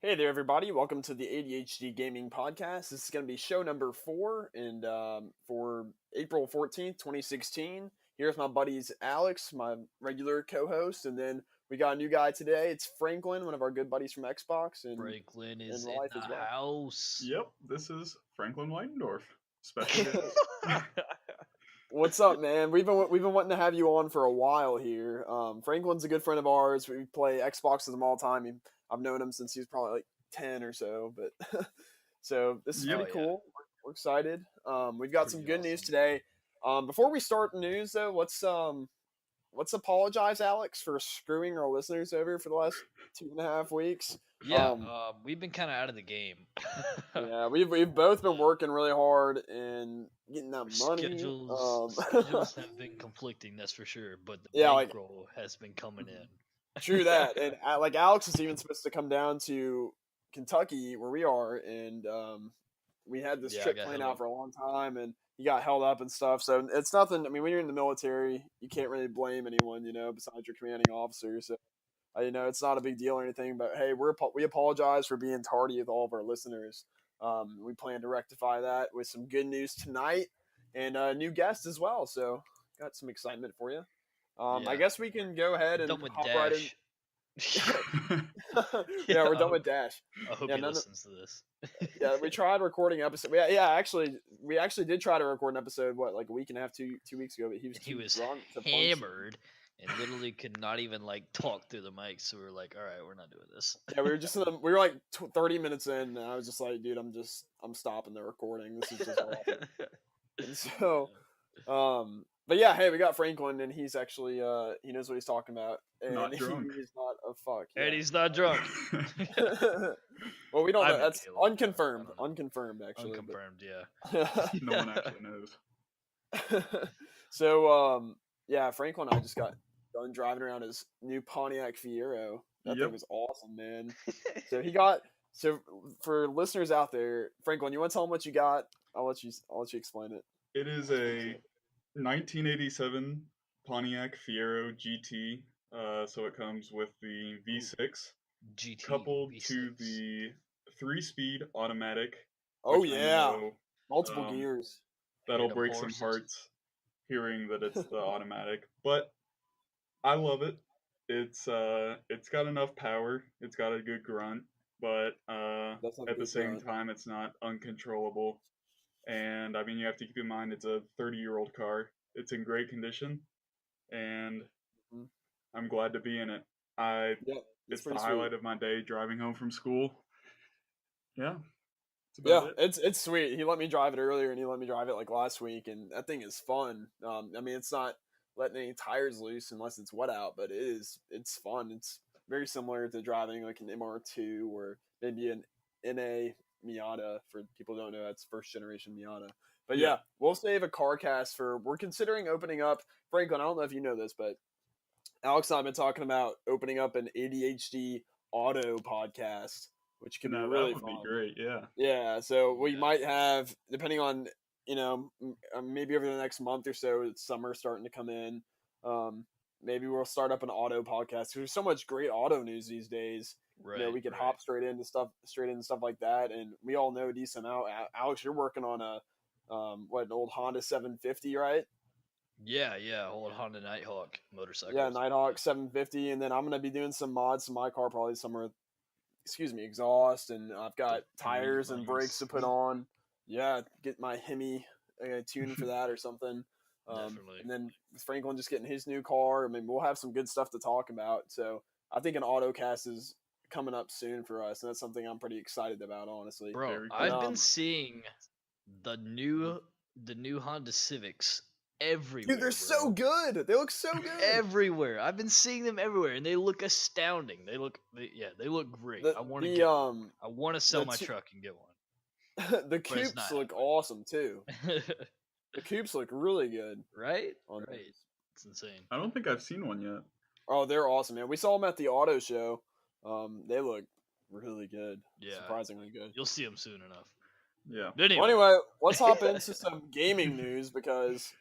Hey there, everybody. Welcome to the ADHD Gaming Podcast. This is going to be show number 4 and for April 14th, 2016. Here's my buddies Alex, my regular co-host, and then we got a new guy today. It's Franklin, one of our good buddies from Xbox and Franklin in is in life the as well. house. Yep, this is Franklin Weidendorf, special guest. What's up, man? We've been wanting to have you on for a while here. Franklin's a good friend of ours. We play Xbox with him all the time. I've known him since he was probably like 10 or so, but so this is Yep. pretty Oh, yeah. cool. We're excited. We've got some Pretty good news awesome. today. Before we start the news though, let's apologize, Alex, for screwing our listeners over for the last 2.5 weeks. Yeah, we've been kind of out of the game. Yeah, we've both been working really hard and getting that money. Schedules have been conflicting, that's for sure. But the Yeah, like- bankroll has been coming in. True that, and like Alex is even supposed to come down to Kentucky where we are, and we had this Yeah, I trip got planned held out up. for a long time, and he got held up and stuff. So it's nothing. I mean, when you're in the military, you can't really blame anyone, besides your commanding officer. So it's not a big deal or anything. But hey, we apologize for being tardy with all of our listeners. We plan to rectify that with some good news tonight and a new guest as well. So got some excitement for you. I Yeah. guess we can go ahead and Done with hop right in. Dash. Yeah, we're I done hope- with Dash. I hope Yeah, he none of- listens to this. Yeah, we tried recording episode. We actually did try to record an episode. What, like a week and a half, 2 weeks ago? But he was He too was drunk to function. hammered and literally could not even talk through the mic. So we were like, all right, we're not doing this. Yeah, we were like 30 minutes in, and I was just like, dude, I'm stopping the recording. This is just awful. And so, but yeah, hey, we got Franklin, and he's actually he knows what he's talking about, and Not drunk. he's not a fuck. And Yeah. he's not drunk. Well, we don't I know. may That's be a little drunk, unconfirmed. I don't know. Unconfirmed, actually. Unconfirmed, yeah. No one actually knows. So, yeah, Franklin and I just got done driving around his new Pontiac Fiero. That Yep. thing was awesome, man. So for listeners out there, Franklin, you want to tell them what you got? I'll let you explain it. It is a 1987 Pontiac Fiero GT. So it comes with the V6 GT coupled V6. to the 3-speed automatic. Oh which I yeah, know multiple gears. That'll Random break some horses. hearts hearing that it's the automatic, but I love it. It's got enough power. It's got a good grunt, but That's not at the good same grunt. time, it's not uncontrollable. And I mean, you have to keep in mind it's a 30-year-old car. It's in great condition, and Mhm. I'm glad to be in it. Yeah, It's the pretty highlight sweet. of my day driving home from school. Yeah, that's Yeah, about it. it's sweet. He let me drive it earlier, and he let me drive it like last week, and that thing is fun. I mean, it's not letting any tires loose unless it's wet out, but it's fun. It's very similar to driving like an MR2 or maybe an NA Miata. For people who don't know, that's first generation Miata. But yeah, Yeah. we'll save a car cast for. We're considering opening up. Franklin, I don't know if you know this, but Alex and I have been talking about opening up an ADHD auto podcast, which could be No, really that would fun. be great. Yeah. Yeah, so we Yeah. might have, depending on, maybe over the next month or so, it's summer starting to come in. Maybe we'll start up an auto podcast. There's so much great auto news these days. Right. We could right. hop straight into stuff like that, and we all know a decent amount. Alex, you're working on an old Honda 750, right? Yeah, old Honda Nighthawk motorcycle. Yeah, Nighthawk 750, and then I'm gonna be doing some mods to my car, probably somewhere. Exhaust, and I've got tires and brakes to put on. Yeah, get my Hemi tuned for that or something. Definitely. And then with Franklin just getting his new car, I mean, we'll have some good stuff to talk about. So I think an autocast is coming up soon for us, and that's something I'm pretty excited about, honestly. Bro, Very I've cool. been seeing the new Honda Civics everywhere. Dude, they're so bro. good. They look so good. Everywhere. I've been seeing them everywhere, and they look astounding. They look great. I want to I want to sell the my two- truck and get one. The it's coupes not look happening. awesome too. The coupes look really good. Right? on Right. those. It's insane. I don't think I've seen one yet. Oh, they're awesome, man. We saw them at the auto show. They look really good. Yeah. Surprisingly good. You'll see them soon enough. Yeah. But anyway, Well, anyway, let's hop into some gaming news because,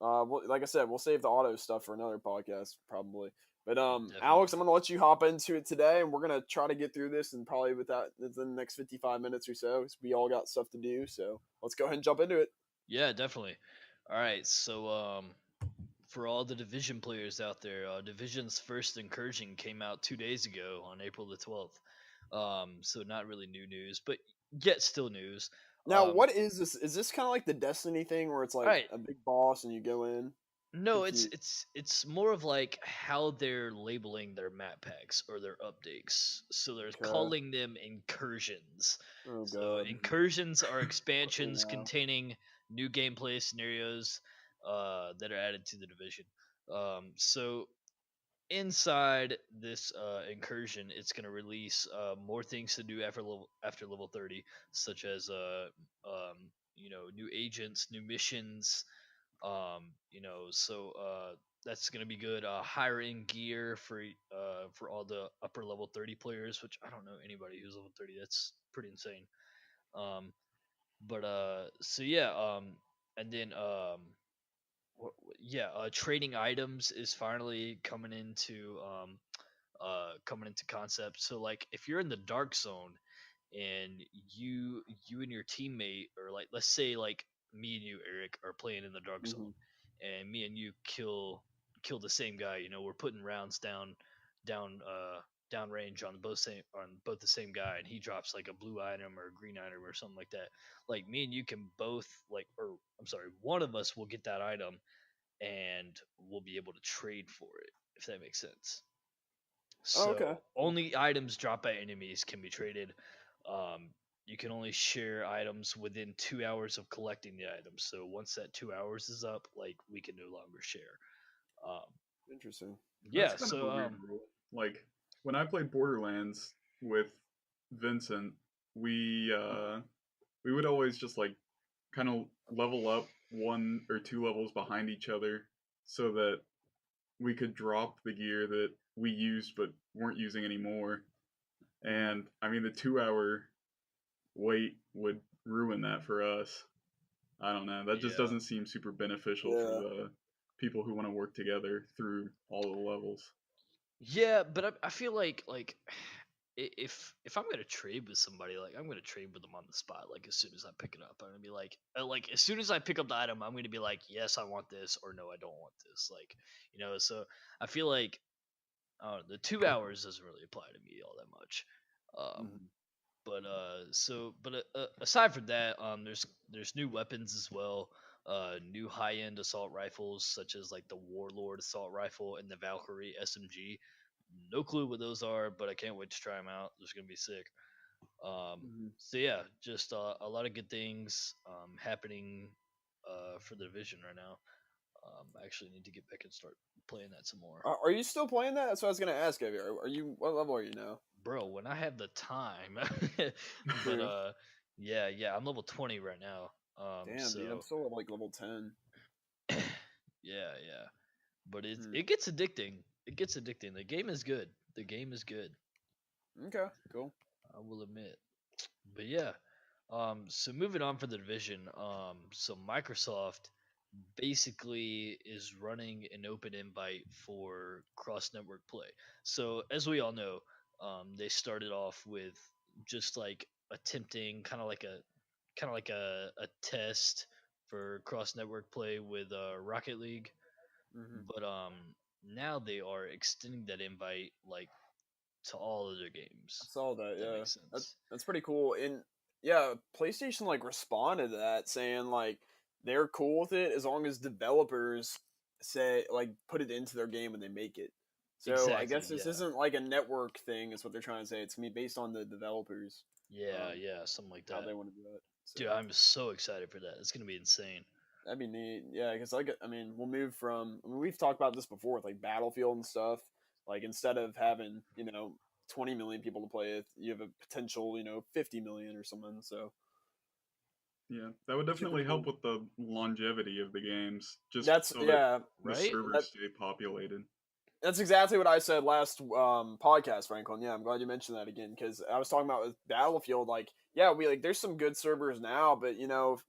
like I said, we'll save the auto stuff for another podcast probably. But Definitely. Alex, I'm gonna let you hop into it today, and we're gonna try to get through this, and probably within the next 55 minutes or so. 'Cause we all got stuff to do, so let's go ahead and jump into it. Yeah, definitely. All right, so for all the division players out there, division's first incursion came out 2 days ago on April the 12th. So not really new news, but yet still news. Now, what is this? Is this kind of like the Destiny thing, where it's All like right, a big boss and you go in? no, it's Confused. it's it's more of like how they're labeling their map packs or their updates. So they're Okay. calling them incursions. Oh So god. incursions are Hey expansions now. containing new gameplay scenarios that are added to the division. So inside this incursion, it's going to release more things to do after level 30, such as new agents, new missions, that's gonna be good. Higher end gear for all the upper level 30 players, which I don't know anybody who's level 30. That's pretty insane. Um, but so yeah, and then trading items is finally coming into concept. So like if you're in the dark zone and you and your teammate, or like let's say like me and you, Eric, are playing in the dark zone, Hmm. and me and you kill the same guy. We're putting rounds down down range on both the same guy, and he drops like a blue item or a green item or something like that. Like me and you can both or I'm sorry, one of us will get that item, and we'll be able to trade for it, if that makes sense. Oh, okay. So only items dropped by enemies can be traded. Um, you can only share items within 2 hours of collecting the item. So once that 2 hours is up, like we can no longer share. Um, Interesting. That's yeah. kind of So a weird rule. Like when I played Borderlands with Vincent, we uh we would always just like kind of level up 1 or 2 levels behind each other so that we could drop the gear that we used but weren't using anymore. Hmm. And I mean the 2 hour wait would ruin that for us. I don't know. That just yeah, doesn't seem super beneficial for Yeah. the people who want to work together through all the levels. yeah, but I feel like if I'm gonna trade with somebody, like I'm gonna trade with them on the spot. Like as soon as I pick it up, I'm gonna be like as soon as I pick up the item, I'm gonna be like, yes, I want this, or no, I don't want this. Like so I feel like the 2 hours doesn't really apply to me all that much. Um, Hmm. but aside from that, there's new weapons as well. New high end assault rifles such as like the Warlord assault rifle and the Valkyrie SMG. No clue what those are, but I can't wait to try them out. They're gonna be sick. Hmm. So yeah, just a lot of good things happening for the division right now. I actually need to get back and start playing that some more. Are you still playing that? That's what I was gonna ask of you. Are you? What level are you now? Bro, when I have the time. But True. yeah, I'm level 20 right now. Damn, dude, I'm So still at like level 10. yeah. But it Hmm. it gets addicting. It gets addicting. The game is good. The game is good. Okay, cool. I will admit. But yeah. So moving on for the division. So Microsoft basically is running an open invite for cross network play. So as we all know, they started off with just like attempting kind of like a test for cross network play with Rocket League, Hmm. but now they are extending that invite like to all of their I games. saw that. If that Yeah, makes sense. that's pretty cool. And yeah, PlayStation like responded to that, saying like they're cool with it as long as developers say like put it into their game and they make it. So I Exactly. guess this Yeah. isn't like a network thing, is what they're trying to say. It's gonna be based on the developers, Yeah. um, Yeah. Something like how that. they want to do it. So Dude, I'm so excited for that. It's gonna be insane. that'd be neat. Yeah, because like I mean, we'll move from. I mean, we've talked about this before with like Battlefield and stuff. Like instead of having 20 million people to play with, you have a potential 50 million or something. So Yeah, that would actually pretty definitely help cool. with the longevity of the games, just That's so that yeah. the Right? That servers stay populated. that's exactly what I said last podcast, Franklin. Yeah, I'm glad you mentioned that again because I was talking about with Battlefield. Like, yeah, we like there's some good servers now, but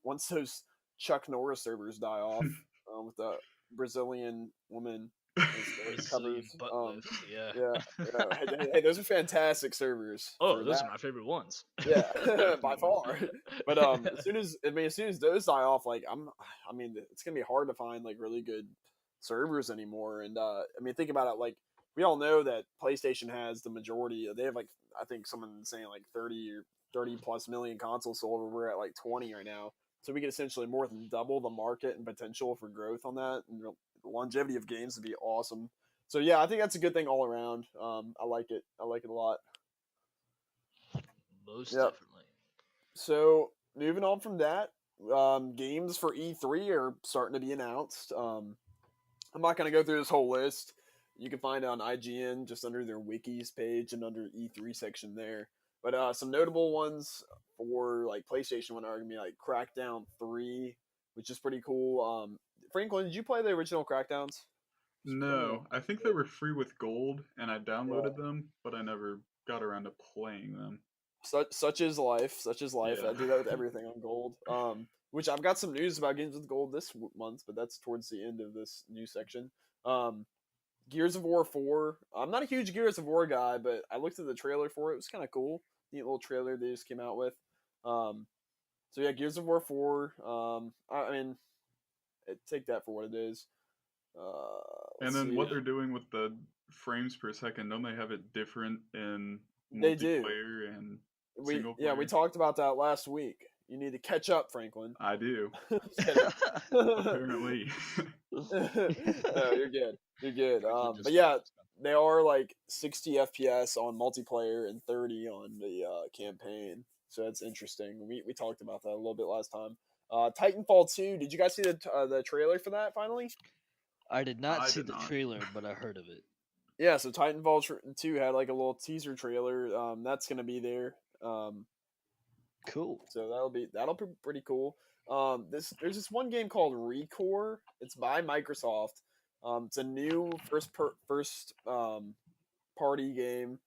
once those Chuck Norris servers die off with the Brazilian woman. It Brazilian covers. butt lift. Yeah. Yeah, yeah. Hey, those are fantastic servers Oh, for those that. are my favorite ones. Yeah, by Definitely. far. But as soon as those die off, like I mean, it's gonna be hard to find like really good servers anymore. And I mean, think about it. Like we all know that PlayStation has the majority. They have like I think someone saying like 30 plus million consoles sold. We're at like 20 right now, so we could essentially more than double the market and potential for growth on that. And the longevity of games would be awesome. So yeah, I think that's a good thing all around. I like it. I like it a lot. Most Yep. definitely. So moving on from that, games for E3 are starting to be announced. I'm not going to go through this whole list. You can find it on IGN just under their wikis page and under E3 section there. But some notable ones for like PlayStation one are going to be like Crackdown 3, which is pretty cool. Franklin, did you play the original Crackdowns? One of the No, I think they were free with gold, and I yeah. downloaded them, but I never got around to playing them. Such is life. Such is life. Yeah. I do that with everything on gold. Which I've got some news about games with gold this month, but that's towards the end of this new section. Um, Gears of War 4. I'm not a huge Gears of War guy, but I looked at the trailer for it. It was kind of cool. Neat little trailer they just came out with. Um, so yeah, Gears of War 4. I mean, take that for what it is. And Let's then see. what they're doing with the frames per second, don't they have it different in They do. multiplayer and We single yeah we player? talked about that last week. You need to catch up, Franklin. I do, Just kidding. apparently. No, you're good. You're good. Franklin But just yeah, knows. they are like 60 FPS on multiplayer and 30 on the campaign. So that's interesting. We talked about that a little bit last time. Titanfall 2. Did you guys see the trailer for that finally? I did not I see did the not. trailer, but I heard of it. Yeah. So 2 had like a little teaser trailer. That's gonna be there. Cool. So that'll be pretty cool. There's this one game called Recore. It's by Microsoft. It's a new first party game.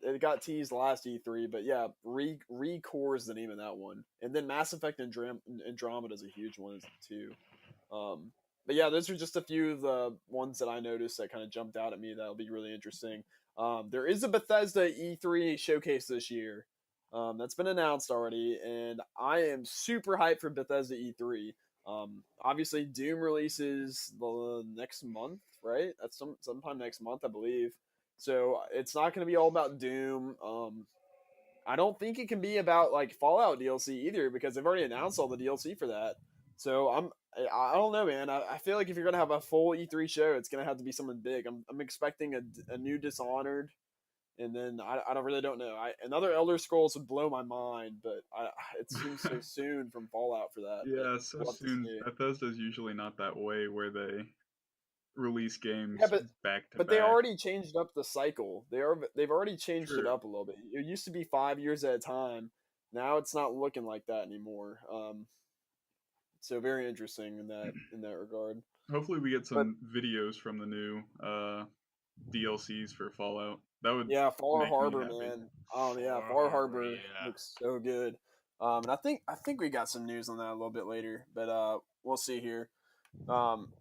It got teased last E3, but yeah, Recore is the name of that one. And then Mass Effect Andromeda is a huge one too. Um, but yeah, those are just a few of the ones that I noticed that kind of jumped out at me that'll be really interesting. There is a Bethesda E3 showcase this year. That's been announced already, and I am super hyped for Bethesda E3. Obviously, Doom releases the next month, right? That's sometime next month, I believe. So it's not going to be all about Doom. I don't think it can be about like Fallout DLC either because they've already announced all the DLC for that. So I don't know, man. I feel like if you're gonna have a full E3 show, it's gonna have to be something big. I'm expecting a new Dishonored, and then I don't really don't know. Another Elder Scrolls would blow my mind, but it seems so soon from Fallout for that. But Yeah, so we'll have to soon. see. Bethesda's usually not that way where they release Yeah, games back to but they back. already changed up the cycle. They've already changed it True. up a little bit. It used to be 5 years at a time. Now it's not looking like that anymore. So very interesting in that regard. Hopefully, we get But some videos from the new DLCs for Fallout. That would yeah, Far make me Harbor, happy. man. Yeah, Far Far Harbor, Harbor yeah. looks so good. And I think we got some news on that a little bit later, but we'll see here.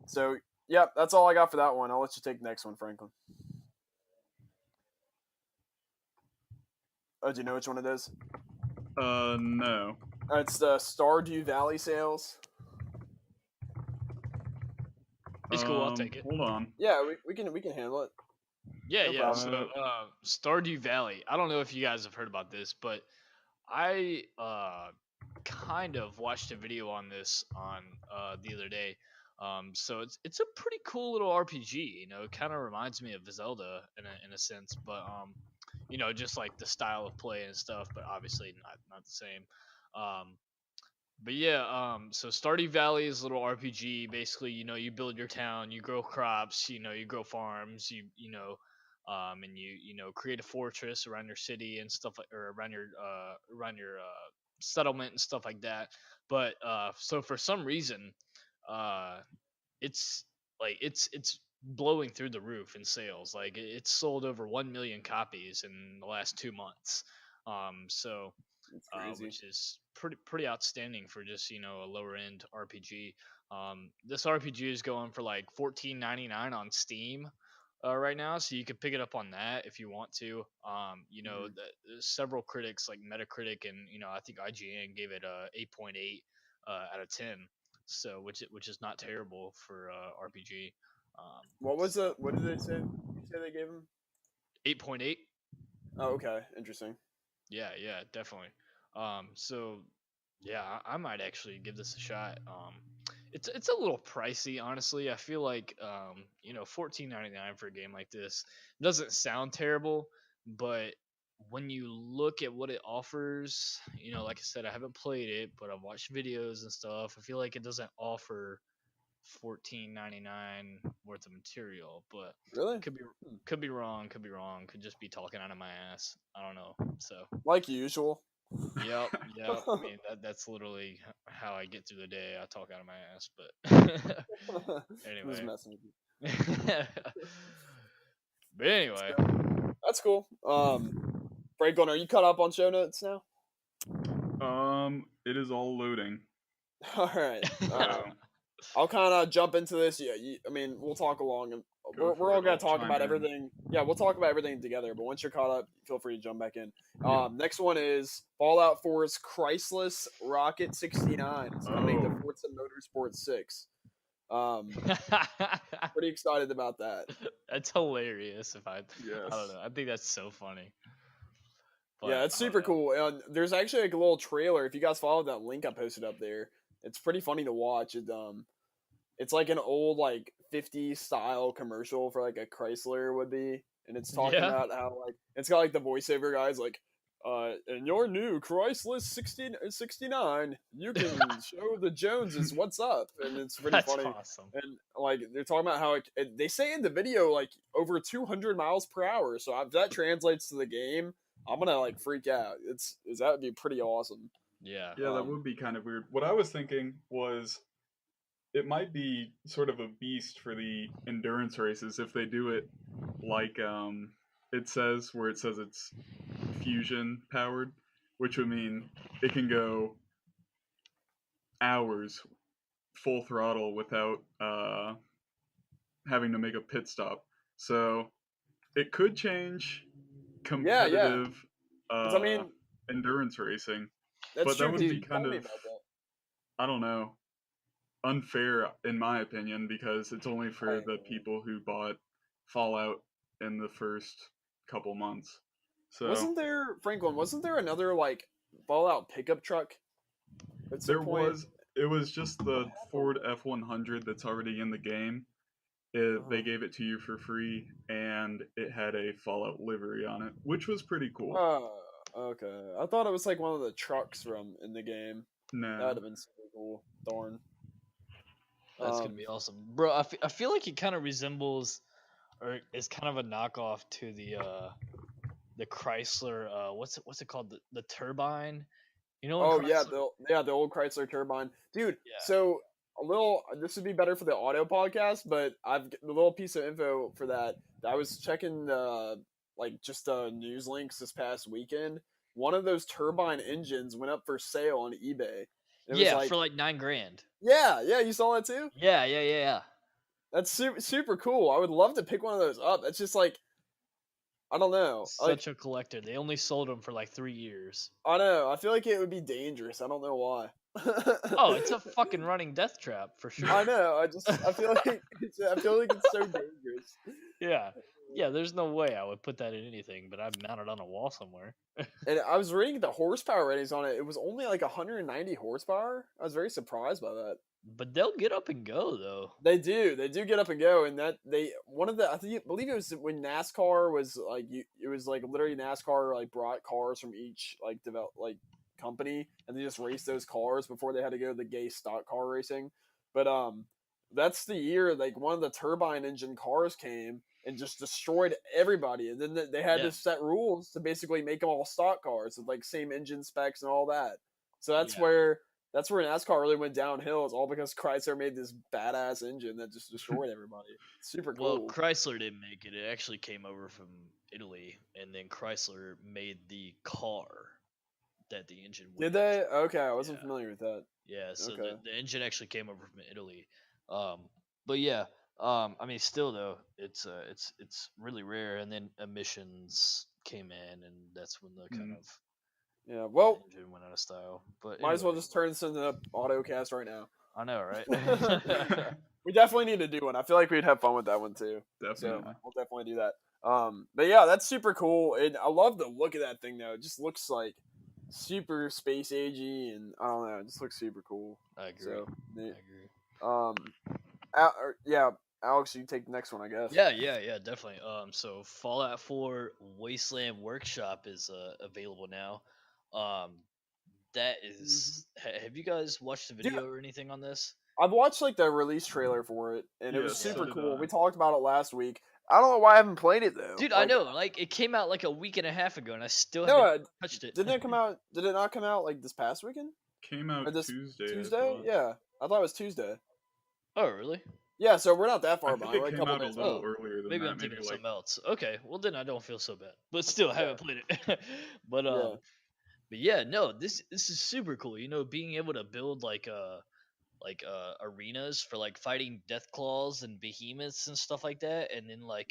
So yeah, that's all I got for that one. I'll let you take the next one, Franklin. Oh, do you know which one it is? No. It's the Stardew Valley sales. It's cool. I'll take it. Hold on. Yeah, we can handle it. Yeah, No yeah. problem. So, Stardew Valley. I don't know if you guys have heard about this, but I kind of watched a video on this on the other day. So it's a pretty cool little RPG. You know, it kind of reminds me of Zelda in a sense, but you know, just like the style of play and stuff, but obviously not the same. Um, but yeah, so Stardew Valley is a little RPG. Basically, you know, you build your town, you grow crops, you know, you grow farms, and you know create a fortress around your city and stuff like, or around your settlement and stuff like that. But so for some reason, uh, it's it's blowing through the roof in sales. Like it's sold over 1 million copies in the last 2 months. So It's crazy. which is pretty outstanding for just you know a lower end RPG. This RPG is going for like $14.99 on Steam right now, so you can pick it up on that if you want to. There's several critics like Metacritic and I think IGN gave it a 8.8 out of 10, so which is not terrible for RPG. What was it? What did they say? You say they gave him? 8.8. Oh, okay, interesting. Yeah, definitely. So yeah, I might actually give this a shot. It's a little pricey, honestly. I feel like $14.99 for a game like this doesn't sound terrible, but when you look at what it offers, like I said, I haven't played it, but I've watched videos and stuff. I feel like it doesn't offer $14.99 worth of material, but Really? could be Hmm. could be wrong, could just be talking out of my ass. I don't know. So Like usual. yep. I mean that's literally how I get through the day. I talk out of my ass, but I'm just anyway. messing with you. But anyway, That's cool. Franklin, are you caught up on show notes now? It is all loading. All right. So I'll kind of jump into this. Yeah, I mean, we'll talk along, and go we're for all it. gonna I'll talk chime about in. everything. Yeah, we'll talk about everything together. But once you're caught up, feel free to jump back in. Yeah. Next one is Fallout 4's Chrysler's Rocket 69. It's coming to Oh. Forza Motorsport 6. Pretty excited about that. that's hilarious. I Yes. don't know. I think that's so funny. But Yeah, it's I don't super know. cool. And there's actually like a little trailer. If you guys follow that link I posted up there, it's pretty funny to watch. It's like an old like 50s style commercial for like a Chrysler would be, and it's talking Yeah. about how like it's got like the voiceover guys like, in your new Chrysler 69, you can show the Joneses what's up, and it's pretty That's funny. awesome. And like they're talking about how they say in the video like over 200 miles per hour. So if that translates to the game, I'm gonna like freak out. That would be pretty awesome. Yeah. Yeah, that would be kind of weird. What I was thinking was it might be sort of a beast for the endurance races if they do it like it says, where it says it's fusion powered, which would mean it can go hours full throttle without having to make a pit stop. So it could change Yeah. competitive 'Cause I mean, endurance racing, that's but that true. would Because be you kind told me of, about that. I don't know, unfair in my opinion, because it's only for Right. the people who bought Fallout in the first couple months. So Wasn't there, Franklin? Wasn't there another like Fallout pickup truck at some there point? was, it was just the Ford F100 that's already in the game. They gave it to you for free, and it had a Fallout livery on it, which was pretty cool. Okay. I thought it was like one of the trucks from in the game. That'd No, have been super cool. Darn. That's gonna be awesome, bro. I feel like it kind of resembles, or is kind of a knockoff to the Chrysler. What's it called? The turbine. You know when Oh yeah, Chrysler. the old Chrysler turbine, dude. Yeah. So a little. This would be better for the audio podcast, but I've the little piece of info for that. I was checking like just news links this past weekend. One of those turbine engines went up for sale on eBay. It was Yeah, like, for like $9,000. yeah, you saw that too. Yeah. That's super cool. I would love to pick one of those up. It's just like I don't know. Like Such a collector. They only sold them for like 3 years. I know. I feel like it would be dangerous. I don't know why. Oh, it's a fucking running death trap for sure. I know. I feel like it's so dangerous. Yeah. There's no way I would put that in anything, but I'd mount it on a wall somewhere. And I was reading the horsepower ratings on it. It was only like 190 horsepower. I was very surprised by that. But they'll get up and go though. They do get up and go, and that one of the believe it was when NASCAR was like it was like literally NASCAR like brought cars from each like develop like company, and they just raced those cars before they had to go to the gay stock car racing. But that's the year like one of the turbine engine cars came and just destroyed everybody, and then they had to set rules to basically make them all stock cars with like same engine specs and all that. So that's where NASCAR really went downhill. It's all because Chrysler made this badass engine that just destroyed everybody. Super cool. Well, Chrysler didn't make it. It actually came over from Italy, and then Chrysler made the car that the engine would. Did they? Okay, I wasn't familiar with that. Yeah, so Okay. the engine actually came over from Italy. Um, but yeah, I mean, still though, it's really rare. And then emissions came in, and that's when the kind Mm. of Yeah. the Well, engine went out of style. But might as well anyway, just turn this into an autocast right now. I know, right? We definitely need to do one. I feel like we'd have fun with that one too. So Definitely. we'll definitely do that. But yeah, that's super cool. And I love the look of that thing though. It just looks like super space agey, and I don't know, it just looks super cool. I agree. So I neat. agree. Yeah, Alex, you take the next one, I guess. Yeah, definitely. So Fallout 4 Wasteland Workshop is available now. Um, that Mhm. is. Have you guys watched the Dude, video or anything on this? I've watched like the release trailer for it, and it was Yes, so Yeah. super did cool. I. We talked about it last week. I don't know why I haven't played it though. Dude, I Like, know. Like it came out like a week and a half ago, and I still no, haven't touched it. didn't it come out? Did it not come out like this past weekend Came or out this Tuesday, I Tuesday? thought. Yeah, I thought it was Tuesday. Oh, really? Yeah, so we're not that I far think behind. it We're like a came couple out a days little behind. Oh, earlier than maybe I'm that. thinking Maybe of like something else. Okay, well then I don't feel so bad. But still, I Yeah, haven't played it. but yeah. but yeah, no, this is super cool. You know, being able to build arenas for like fighting death claws and behemoths and stuff like that, and then I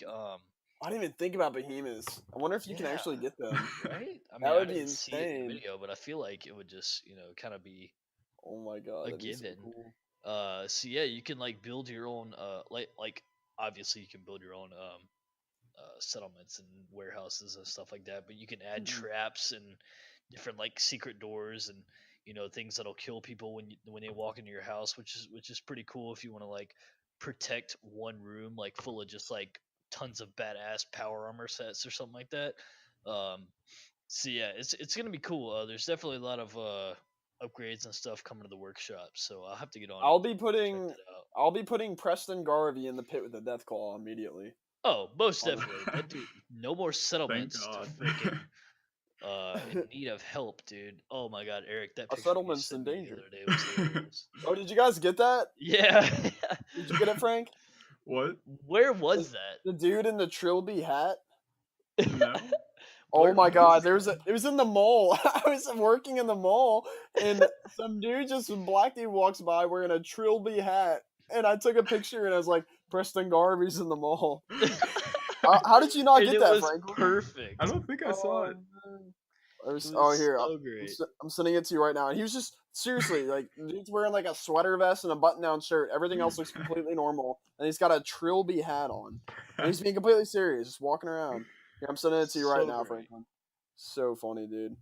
didn't even think about behemoths. I wonder if you can yeah, actually get them. right. I That mean, I would be didn't see it in the insane. video, but I feel like it would just kind of be Oh my god, a that'd be so given. cool. So yeah, you can like build your own like obviously you can build your own settlements and warehouses and stuff like that, but you can add Mhm. traps and different like secret doors and things that'll kill people when they walk into your house, which is pretty cool if you want to like protect one room like full of just like tons of badass power armor sets or something like that. Um, so yeah, it's gonna be cool. There's definitely a lot of upgrades and stuff coming to the workshop, so I'll have to get on and I'll be check putting that out. I'll be putting Preston Garvey in the pit with the death claw immediately. Oh, most On definitely. That dude, no more thank settlements to God. freaking in need of help, dude. Oh my god, Eric, that a picture you settlement's in sent me the danger. other day was hilarious. Oh, did you guys get that? Yeah. Did you get it, Frank? What? Where The, was that? the dude in the Trilby hat. No. Oh Where my was god, it was in the mall. I was working in the mall and some dude some black dude walks by wearing a Trilby hat. And I took a picture and I was like, Preston Garvey's in the mall. that? How did you not And get it that, was Franklin? I perfect. don't think I saw Oh it. man. It Oh was here, so great. I'm sending it to you right now. And he was just seriously like, the dude's wearing like a sweater vest and a button-down shirt. Everything else looks completely normal, and he's got a Trilby hat on, and he's being completely serious, just walking around. Yeah, I'm sending it to you right So now, great. Franklin. So funny, dude.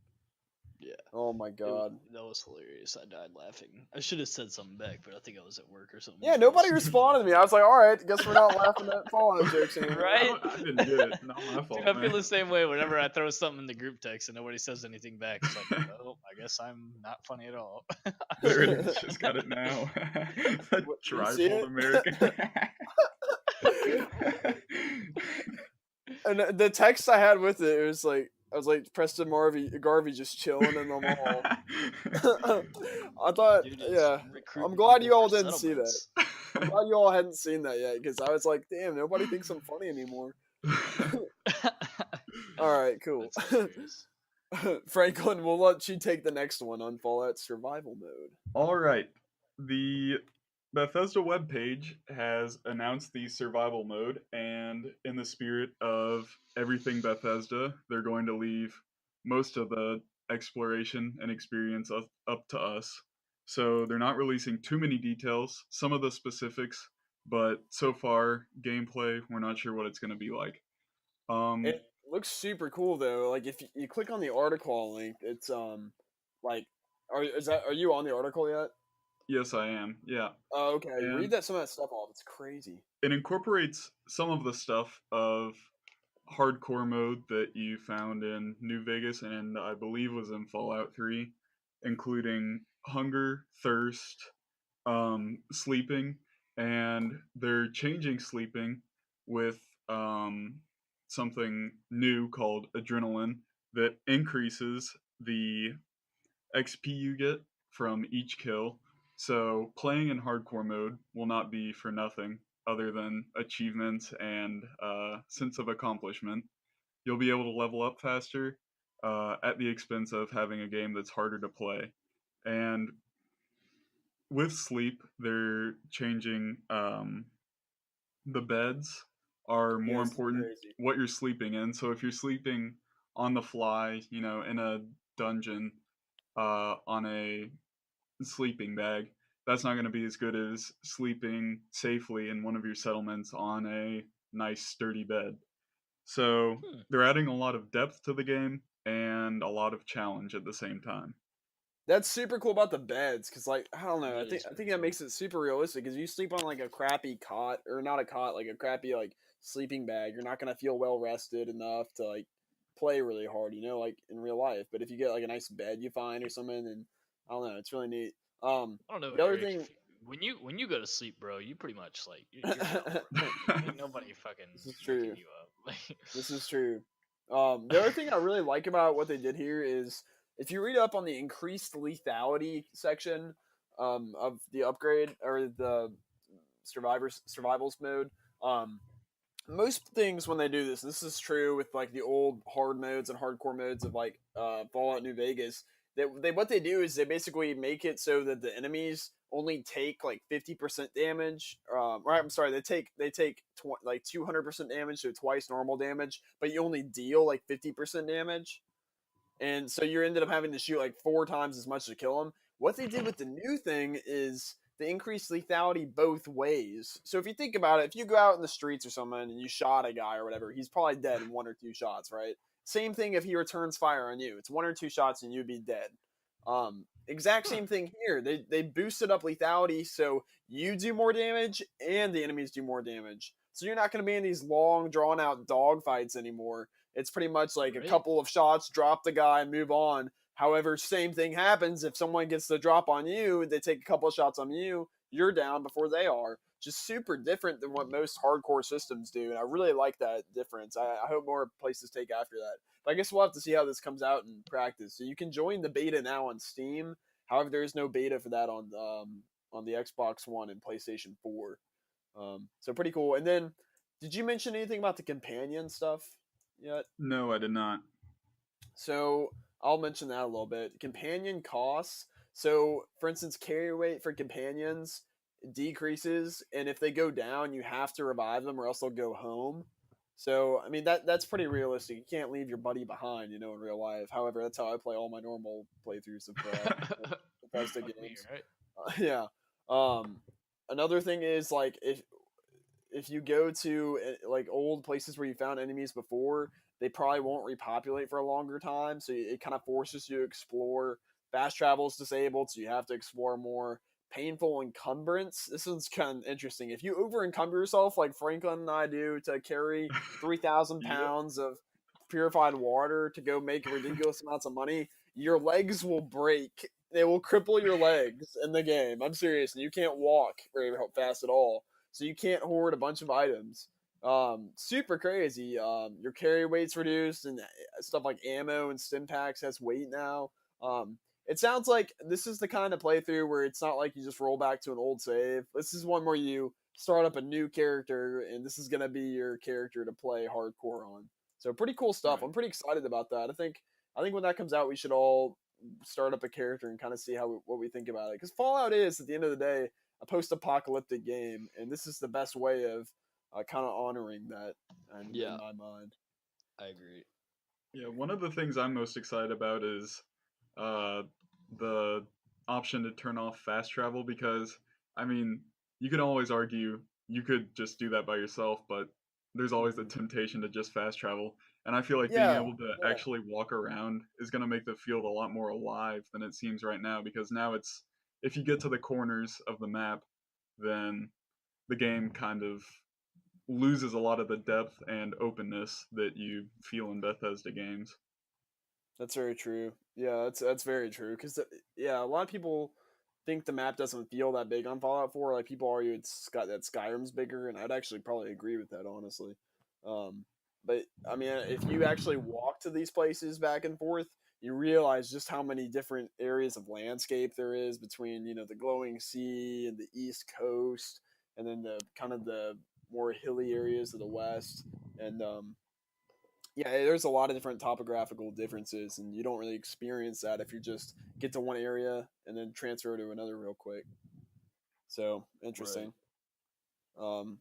Yeah. Oh my god. That was hilarious. I died laughing. I should have said something back, but I think I was at work or something. Yeah, So I was nobody super responded to me. I was like, all right, guess we're not laughing at Fallout jokes anymore. right? I didn't get it. Not my fault, Dude, I feel man. the same way whenever I throw something in the group text and nobody says anything back. It's like, well, I guess I'm not funny at all. There it is. Just got it now. A You see trifold it? American. And the text I had with it, it was like, I was like, Preston Garvey just chilling in the mall. I thought, Dude is yeah. I'm recruiting glad people you for all didn't see that. settlements. I'm glad you all hadn't seen that yet, because I was like, damn, nobody thinks I'm funny anymore. All right, cool. That's hilarious. Franklin, we'll let you take the next one on Fallout Survival Mode. All right. The Bethesda webpage has announced the survival mode, and in the spirit of everything Bethesda, they're going to leave most of the exploration and experience up to us. So they're not releasing too many details, some of the specifics, but so far, gameplay, we're not sure what it's going to be like. It looks super cool though. Like if you click on the article link, it's like are you on the article yet? Yes, I am. Yeah. Oh, okay. And Read some of that stuff off. It's crazy. it incorporates some of the stuff of hardcore mode that you found in New Vegas and I believe was in Fallout 3, including hunger, thirst, sleeping, and they're changing sleeping with something new called adrenaline that increases the XP you get from each kill. So playing in hardcore mode will not be for nothing other than achievements and sense of accomplishment. You'll be able to level up faster at the expense of having a game that's harder to play. And with sleep, they're changing the beds are Yeah, more this is important crazy. what you're sleeping in. So if you're sleeping on the fly, in a dungeon, on a sleeping bag, that's not going to be as good as sleeping safely in one of your settlements on a nice sturdy bed. So Hmm. they're adding a lot of depth to the game and a lot of challenge at the same time. That's super cool about the beds, cause like I don't know, That I think is I think very that cool. makes it super realistic. Cause you sleep on like a crappy cot, or not a cot, like a crappy like sleeping bag, you're not gonna feel well rested enough to like play really hard, like in real life. But if you get like a nice bed you find or something, and I don't know, it's really neat. I don't know, The other Eric. thing, When you go to sleep, bro, you pretty much like you're done for. Ain't nobody fucking this is waking true. you up. This is true. The other thing I really like about what they did here is if you read up on the increased lethality section of the upgrade or the survivals mode, um, most things when they do this, this is true with like the old hard modes and hardcore modes of like Fallout New Vegas. That they what they do is they basically make it so that the enemies only take like 50% damage. Right, I'm sorry, they take like 200% damage, so twice normal damage, but you only deal like 50% damage, and so you ended up having to shoot like 4 times as much to kill him. What they did with the new thing is the increased lethality both ways. So if you think about it, if you go out in the streets or something and you shot a guy or whatever, he's probably dead in 1 or 2 shots, right? Same thing if he returns fire on you. It's 1 or 2 shots and you'd be dead. Exact Huh. same thing here. They boosted up lethality so you do more damage and the enemies do more damage. So you're not going to be in these long, drawn out dogfights anymore. It's pretty much like a Right? couple of shots, drop the guy, and move on. However, same thing happens if someone gets the drop on you, they take a couple of shots on you, you're down before they are. Just super different than what most hardcore systems do, and I really like that difference. I hope more places take after that. But I guess we'll have to see how this comes out in practice. So you can join the beta now on Steam. However, there is no beta for that on the Xbox One and PlayStation 4. So pretty cool. And then, did you mention anything about the companion stuff yet? No, I did not. So I'll mention that a little bit. Companion costs. So, for instance, carry weight for companions decreases, and if they go down, you have to revive them, or else they'll go home. So, I mean that's pretty realistic. You can't leave your buddy behind, in real life. However, that's how I play all my normal playthroughs of Bethesda Fuck me, games. right? Yeah. Um, Another thing is like if you go to like old places where you found enemies before, they probably won't repopulate for a longer time. So it kind of forces you to explore. Fast travel is disabled, so you have to explore more. Painful encumbrance. This one's kind of interesting. If you over encumber yourself, like Franklin and I do, to carry 3,000 Yep. pounds of purified water to go make ridiculous amounts of money, your legs will break. They will cripple your legs in the game. I'm serious. And you can't walk very fast at all, so you can't hoard a bunch of items. Super crazy. Your carry weight's reduced, and stuff like ammo and stim packs has weight now. It sounds like this is the kind of playthrough where it's not like you just roll back to an old save. This is one where you start up a new character, and this is gonna be your character to play hardcore on. So pretty cool stuff. Right. I'm pretty excited about that. I think when that comes out, we should all start up a character and kind of see what we think about it. Because Fallout is, at the end of the day, a post-apocalyptic game, and this is the best way of kind of honoring that in Yeah, my mind. I agree. Yeah, one of the things I'm most excited about is uh, the option to turn off fast travel because, I mean, you can always argue you could just do that by yourself, but there's always the Hmm. temptation to just fast travel. And I feel like being Yeah, able to yeah. actually walk around is going to make the field a lot more alive than it seems right now because now it's, if you get to the corners of the map, then the game kind of loses a lot of the depth and openness that you feel in Bethesda games. That's very true. Yeah, that's very true. Because yeah, a lot of people think the map doesn't feel that big on Fallout 4. Like people argue that Skyrim's bigger, and I'd actually probably agree with that honestly. Um, but I mean, if you actually walk to these places back and forth, you realize just how many different areas of landscape there is between the glowing sea and the east coast, and then the kind of the more hilly areas of the west, and yeah, there's a lot of different topographical differences, and you don't really experience that if you just get to one area and then transfer to another real quick. So Right. interesting. Um,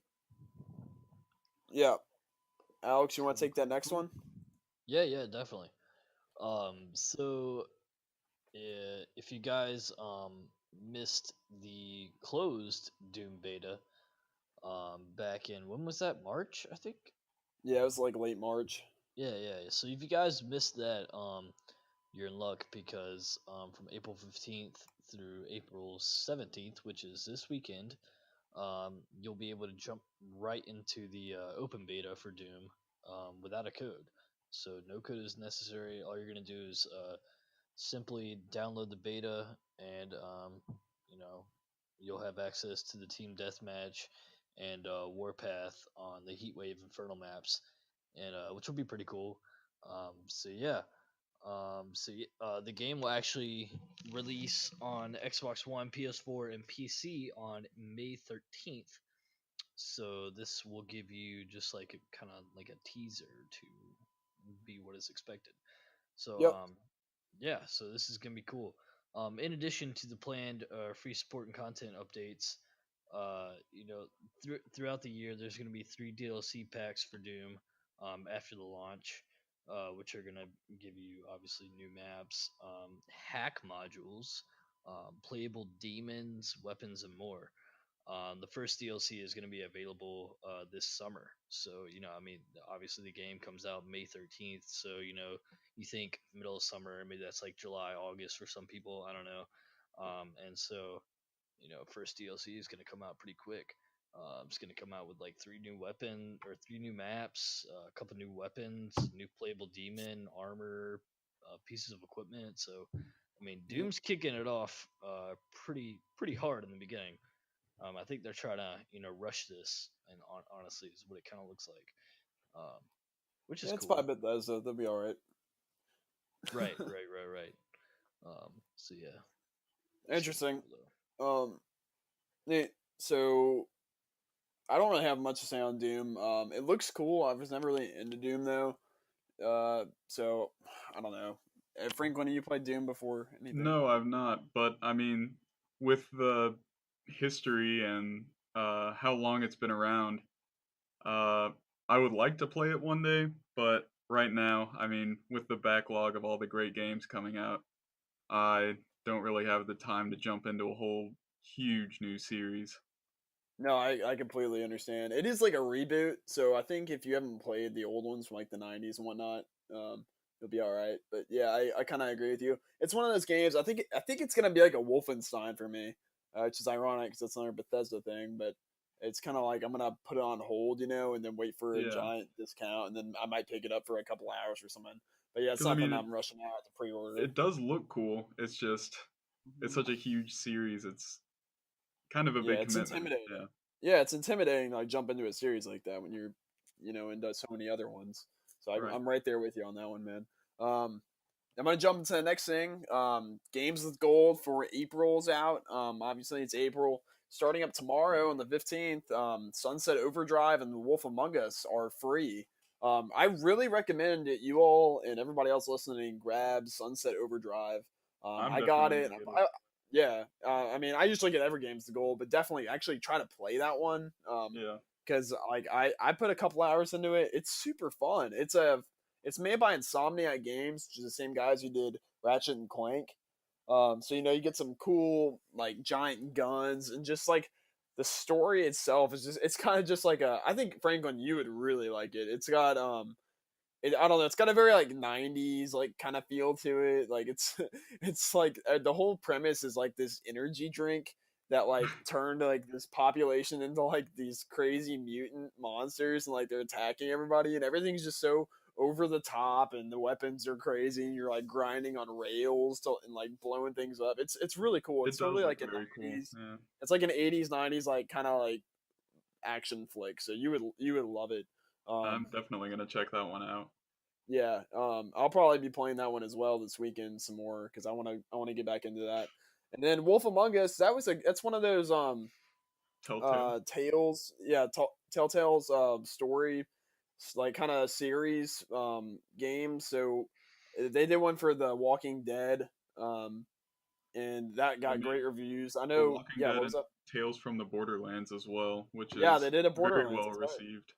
yeah, Alex, you want to Cool, take that cool, next cool. one? Yeah, yeah, definitely. So if you guys missed the closed Doom beta back in, when was that? March, I think. Yeah, it was like late March. Yeah, yeah, yeah. So if you guys missed that, you're in luck because from April 15th through April 17th, which is this weekend, you'll be able to jump right into the open beta for Doom without a code. So no code is necessary. All you're gonna do is simply download the beta, and you know you'll have access to the team deathmatch and Warpath on the Heatwave Infernal maps, and which will be pretty cool. So yeah, the game will actually release on Xbox One, PS4, and PC on May 13th. So this will give you just like a kind of like a teaser to be what is expected. So Yep. yeah, so this is gonna be cool. In addition to the planned free support and content updates, throughout the year, there's gonna be 3 DLC packs for Doom after the launch, which are gonna give you obviously new maps, hack modules, playable demons, weapons, and more. The first DLC is going to be available this summer. So, I mean, obviously the game comes out May 13th. So, you think middle of summer, maybe that's like July, August for some people. I don't know. And so, first DLC is going to come out pretty quick. It's going to come out with like 3 new maps, a couple new weapons, new playable demon, armor, pieces of equipment. So, I mean, Yep. Doom's kicking it off pretty hard in the beginning. I think they're trying to rush this, and honestly, is what it kind of looks like, which is Yeah, it's by cool. Bethesda. They'll be all right. Right, right, right, right. So yeah, super Interesting. cool though. Um, so I don't really have much to say on Doom. It looks cool. I was never really into Doom though. So I don't know. Franklin, have you played Doom before? Anything? No, I've not. But I mean, with the history and how long it's been around, uh, I would like to play it one day. But right now, I mean, with the backlog of all the great games coming out, I don't really have the time to jump into a whole huge new series. No, I completely understand. It is like a reboot, so I think if you haven't played the old ones from like the '90s and whatnot, you'll be all right. But yeah, I kind of agree with you. It's one of those games. I think it's gonna be like a Wolfenstein for me, which is ironic because it's another Bethesda thing. But it's kind of like I'm gonna put it on hold, and then wait for a Yeah, giant discount, and then I might pick it up for a couple hours or something. But yeah, it's because I nothing mean, I'm rushing out to pre-order. it does look cool. It's just it's Mhm. such a huge series. It's kind of a Yeah, big it's commitment. intimidating. Yeah, Yeah, it's intimidating to like jump into a series like that when you're, into so many other ones. So right. I'm right there with you on that one, man. Um, I'm gonna jump into the next thing. Games with Gold for April's out. Obviously it's April. Starting up tomorrow on the 15th, Sunset Overdrive and The Wolf Among Us are free. I really recommend that you all and everybody else listening grab Sunset Overdrive. I'm I got definitely it. gonna get it. Yeah, I mean, I usually get every game's the goal, but definitely actually try to play that one. Yeah. Because like I put a couple hours into it. It's super fun. It's made by Insomniac Games, which is the same guys who did Ratchet and Clank. So you get some cool like giant guns and just like the story itself is it's kind of just like I think Franklin you would really like it. It's got I don't know. It's got a very like '90s like kind of feel to it. Like it's it's like the whole premise is like this energy drink that like turned like this population into like these crazy mutant monsters and like they're attacking everybody and everything's just so over the top and the weapons are crazy and you're like grinding on rails and like blowing things up. It's really cool. It It's does totally look like a very cool. '90s. Yeah. It's like an '80s '90s like kind of like action flick. So you would love it. I'm Um, definitely gonna check that one out. yeah, I'll probably be playing that one as well this weekend some more because I want to get back into that. And then Wolf Among Us, that's one of those Telltale. Tales, yeah, Telltale's story like kind of series games. So they did one for The Walking Dead, and that I got great mean, reviews. I The know, Walking yeah. Dead What was up? Tales from the Borderlands as well, which Yeah, is they did a very Borderlands. well That's right. received.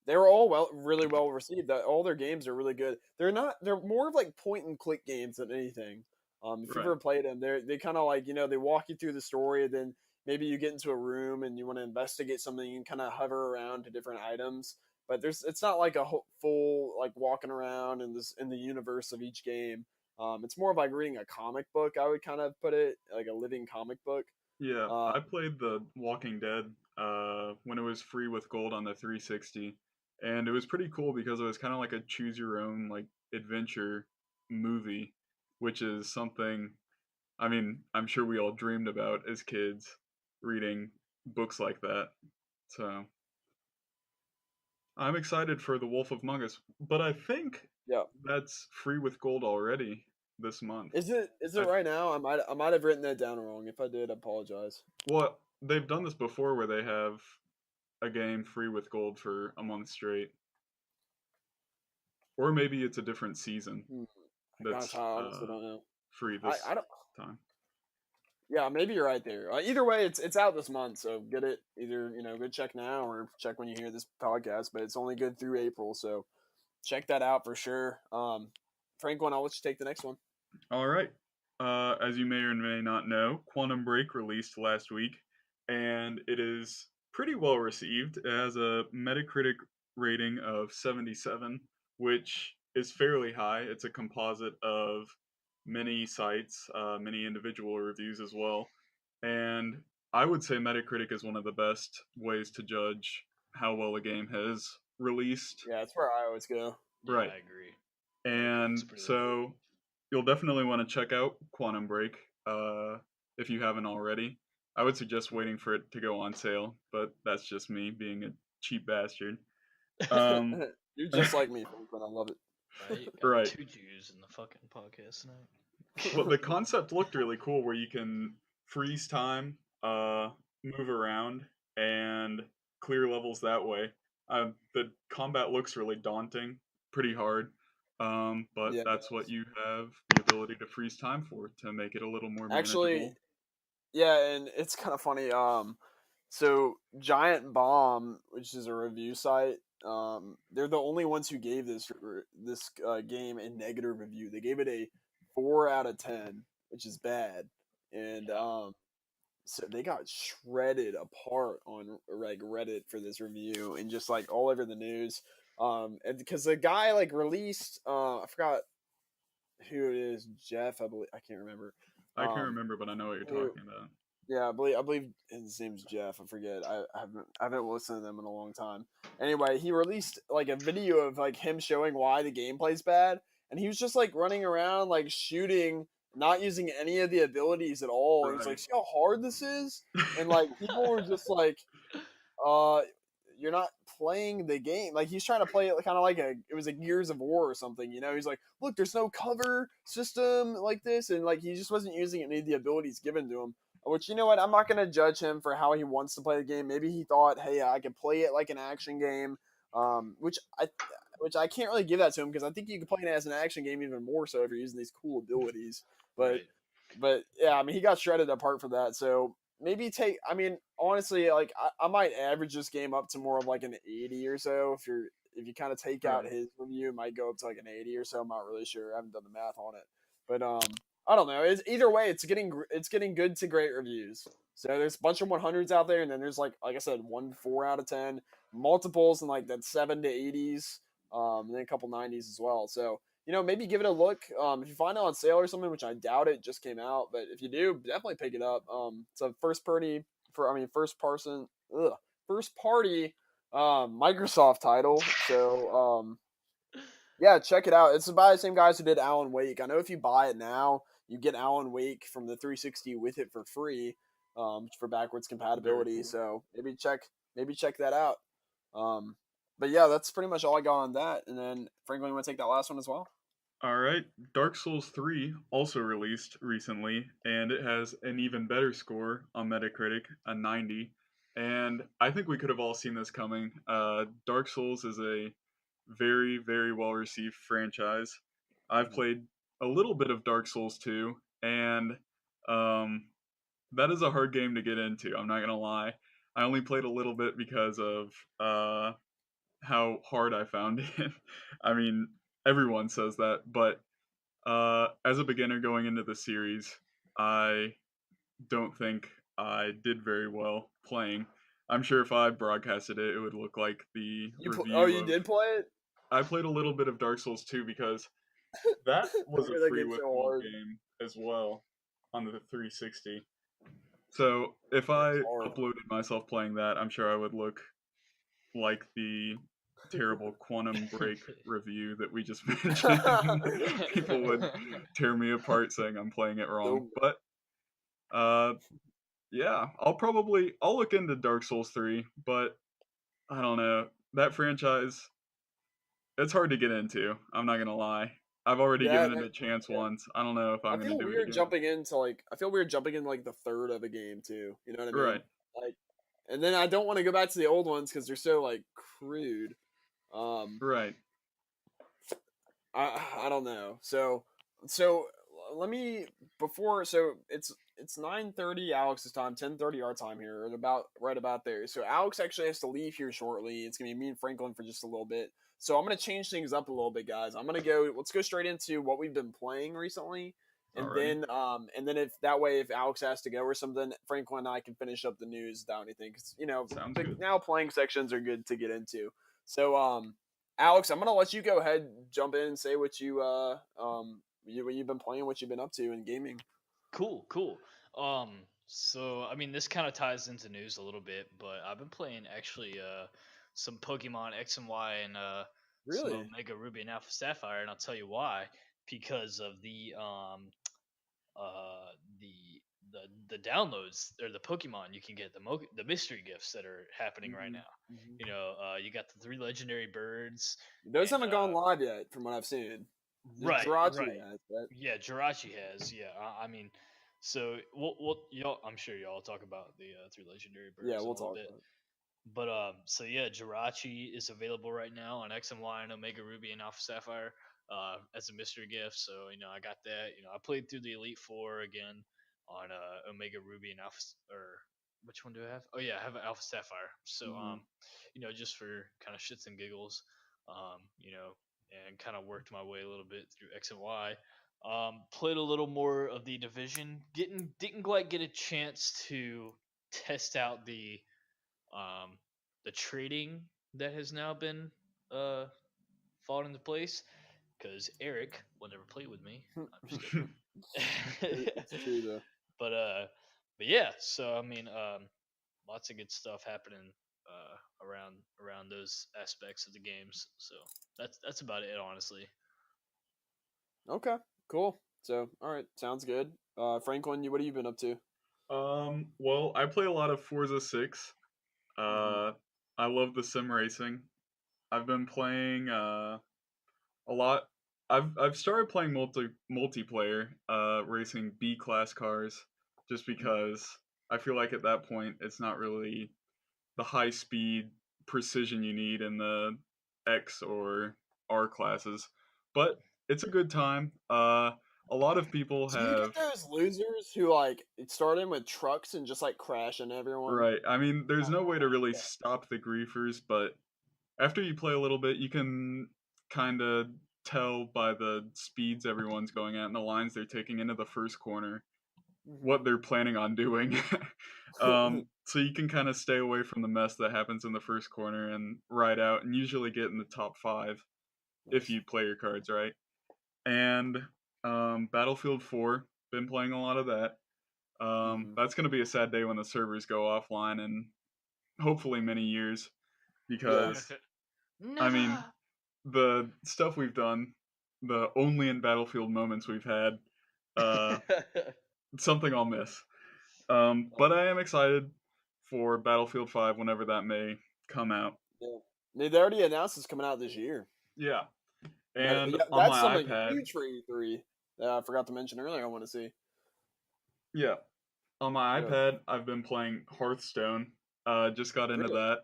They were all really well received. All their games are really good. They're not. They're more of like point and click games than anything. If you've Right. ever played them, they kind of like they walk you through the story, and then maybe you get into a room and you want to investigate something and kind of hover around to different items. But it's not like a full like walking around in the universe of each game. It's more of like reading a comic book. I would kind of put it like a living comic book. Yeah, Uh, I played the Walking Dead when it was free with gold on the 360, and it was pretty cool because it was kind of like a choose your own like adventure movie, which is something I mean, I'm sure we all dreamed about as kids reading books like that. So, I'm excited for The Wolf of Among Us, but I think yeah. that's free with gold already this month. Is it? Is it I right now? I might have written that down wrong. If I did, I apologize. Well, they've done this before where they have a game free with gold for a month straight, or maybe it's a different season Hmm. Gosh, that's I honestly don't know. free I this don't. time. Yeah, maybe you're right there. Either way, it's out this month, so get it. Either go check now or check when you hear this podcast. But it's only good through April, so check that out for sure. Franklin, I'll let you take the next one. All right. As you may or may not know, Quantum Break released last week, and it is pretty well received. It has a Metacritic rating of 77, which is fairly high. It's a composite of many sites, many individual reviews as well. And I would say Metacritic is one of the best ways to judge how well a game has released. Yeah, that's where I always go. Yeah, Right. I agree. It's And pretty legit. so you'll definitely want to check out Quantum Break if you haven't already. I would suggest waiting for it to go on sale, but that's just me being a cheap bastard. Um, You're just like me, Franklin. I love Right? Got right. two Jews in the fucking podcast tonight. Well, it. the concept looked really cool where you can freeze time, move around, and clear levels that way. The combat looks really daunting, pretty hard, but Yeah, it that's what does. you have the ability to freeze time for to make it a little more Actually, manageable. yeah, and it's kind of funny. So Giant Bomb, which is a review site, they're the only ones who gave this game a negative review. They gave it a 4 out of 10, which is bad, and Yeah. so they got shredded apart on like Reddit for this review and just like all over the news. And because the guy like released, I forgot who it is, Jeff, I believe, I can't remember. I can't Um, remember, but I know what you're who talking about. yeah, I believe his name's Jeff. I forget. I haven't listened to them in a long time. Anyway, he released like a video of like him showing why the gameplay's bad, and he was just like running around like shooting, not using any of the abilities at all. And he's Right. like, "See how hard this is?" And like people were just like, uh you're not playing the game. Like he's trying to play it kind of like it was a Gears of War or something, he's like, look, there's no cover system like this, and like he just wasn't using any of the abilities given to him. Which, you know what, I'm not going to judge him for how he wants to play the game. Maybe he thought, hey, I can play it like an action game, which I can't really give that to him, because I think you can play it as an action game even more so if you're using these cool abilities. but Right. but yeah, I mean, he got shredded apart for that. So maybe take. I mean, honestly, like I might average this game up to more of like an 80 or so. If you kind of take out Right. his review, it might go up to like an 80 or so. I'm not really sure. I haven't done the math on it, but I don't know. Either way, it's getting good to great reviews. So there's a bunch of 100s out there, and then there's like I said, one 4 out of 10, multiples, and like that 7 to 80s, and then a couple 90s as well. So maybe give it a look. If you find it on sale or something, which I doubt it just came out, but if you do, definitely pick it up. It's a first party Microsoft title. So yeah, check it out. It's by the same guys who did Alan Wake. I know if you buy it now, you get Alan Wake from the 360 with it for free, for backwards Very compatibility. cool. So maybe check that out. Um, but yeah, that's pretty much all I got on that. And then Franklin, you want to take that last one as well? All right. Dark Souls 3 also released recently, and it has an even better score on Metacritic, a 90. And I think we could have all seen this coming. Dark Souls is a very, very well received franchise. I've Mhm. played a little bit of Dark Souls 2, and um, that is a hard game to get into. I'm not gonna lie. I only played a little bit because of how hard I found it. I mean, everyone says that, but as a beginner going into the series, I don't think I did very well playing. I'm sure if I broadcasted it, it would look like the Oh, review you of. did play it? I played a little bit of Dark Souls 2 because that I was a hear that free game's so withhold hard. game as well on the 360. So if Yeah, it's I hard. uploaded myself playing that, I'm sure I would look like the terrible Quantum Break review that we just mentioned. People would tear me apart saying I'm playing it wrong. So But uh yeah, I'll look into Dark Souls 3, but I don't know. That franchise, it's hard to get into. I'm not going to lie. I've already yeah, given it a chance yeah. once. I don't know if I I'm going feel to do it weird again. jumping into like I feel weird jumping in like the third of a game too. You know what I mean? Right. Like, and then I don't want to go back to the old ones because they're so like crude. Um, Right. I don't know. So let me before so it's 9:30 Alex's time, 10:30 our time here, or about right about there. So Alex actually has to leave here shortly. It's gonna be me and Franklin for just a little bit. So I'm gonna change things up a little bit, guys. Let's go straight into what we've been playing recently. Alrighty. And then if that way, if Alex has to go or something, Franklin and I can finish up the news without anything. Because Sounds the good. now playing sections are good to get into. So Alex, I'm gonna let you go ahead, jump in, and say what you've been playing, what you've been up to in gaming. Cool, cool. So I mean, this kind of ties into news a little bit, but I've been playing actually some Pokemon X and Y and some Really? Omega Ruby and Alpha Sapphire, and I'll tell you why. Because of uh the the downloads or the Pokemon you can get, the mystery gifts that are happening right Mm-hmm. now. Mm-hmm. You got the three legendary birds Those and haven't gone live yet, from what I've seen. Just right, Jirachi right. has, right? Yeah, Jirachi has. Yeah, I mean, so y'all. I'm sure y'all talk about the three legendary Yeah, birds in a we'll little talk bit. about it. But so yeah, Jirachi is available right now on X and Y and Omega Ruby and Alpha Sapphire as a mystery gift. So I got that. I played through the Elite Four again on Omega Ruby and Alpha or which one do I have? Oh yeah, I have an Alpha Sapphire. So Mm-hmm. just for kind of shits and giggles, um, you know, and kind of worked my way a little bit through X and Y. Played a little more of the division. Didn't quite get a chance to test out um, the trading that has now been uh, fallen into place because Eric will never play with me. I'm just kidding. It's true though. but uh, but yeah. So I mean, lots of good stuff happening around those aspects of the games. So that's about it, honestly. Okay, cool. So, all right, sounds good. Franklin, what have you been up to? Well, I play a lot of Forza 6. Mm-hmm. Uh, I love the sim racing. I've been playing a lot. I've started playing multiplayer, racing B class cars, just because I feel like at that point it's not really the high speed precision you need in the X or R classes, but it's a good time. A lot of people Do you have. get those losers who like start in with trucks and just like crash into everyone? Right. I mean, there's I no way to hate really that. stop the griefers, but after you play a little bit, you can kind of tell by the speeds everyone's going at and the lines they're taking into the first corner what they're planning on doing. Mm-hmm. So you can kind of stay away from the mess that happens in the first corner and ride out and usually get in the top five if Nice. you play your cards right. And Battlefield 4, been playing a lot of that. Mm-hmm. That's going to be a sad day when the servers go offline in hopefully many years Yeah. because, I mean, Never. the stuff we've done, the only in Battlefield moments we've had, uh, something I'll miss. But I am excited for Battlefield 5 whenever that may come out. Yeah. They already announced it's coming out this year. Yeah. That And yeah, on that's my something iPad, huge for E3 that I forgot to mention earlier. I want to see. yeah, on my Yeah. iPad, I've been playing Hearthstone. Just got into Really? that.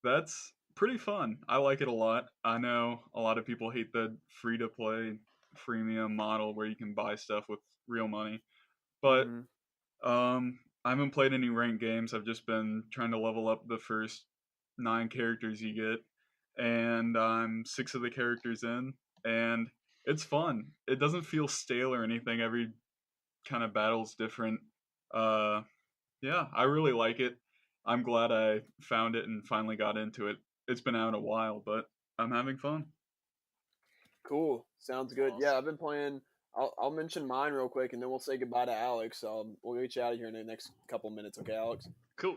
That's pretty fun. I like it a lot. I know a lot of people hate the free to play freemium model where you can buy stuff with real money, but Mm-hmm. um, I haven't played any ranked games. I've just been trying to level up the first 9 characters you get, and I'm 6 of the characters in, and it's fun. It doesn't feel stale or anything. Every kind of battle's different. Uh, yeah, I really like it. I'm glad I found it and finally got into it. It's been out a while, but I'm having fun. Cool. Sounds good. Yeah, I've Awesome. been playing. I'll mention mine real quick, and then we'll say goodbye to Alex. We'll get you out of here in the next couple minutes, okay, Alex? Cool.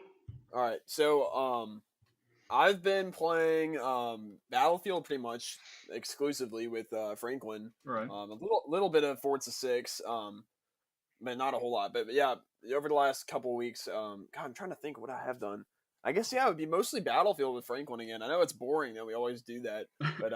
All right. So, I've been playing Battlefield pretty much exclusively with Franklin. Right. A little bit of Forza 6. But not a whole lot. But yeah, over the last couple of weeks, God, I'm trying to think what I have done. I guess yeah, it would be mostly Battlefield with Franklin again. I know it's boring that we always do that, but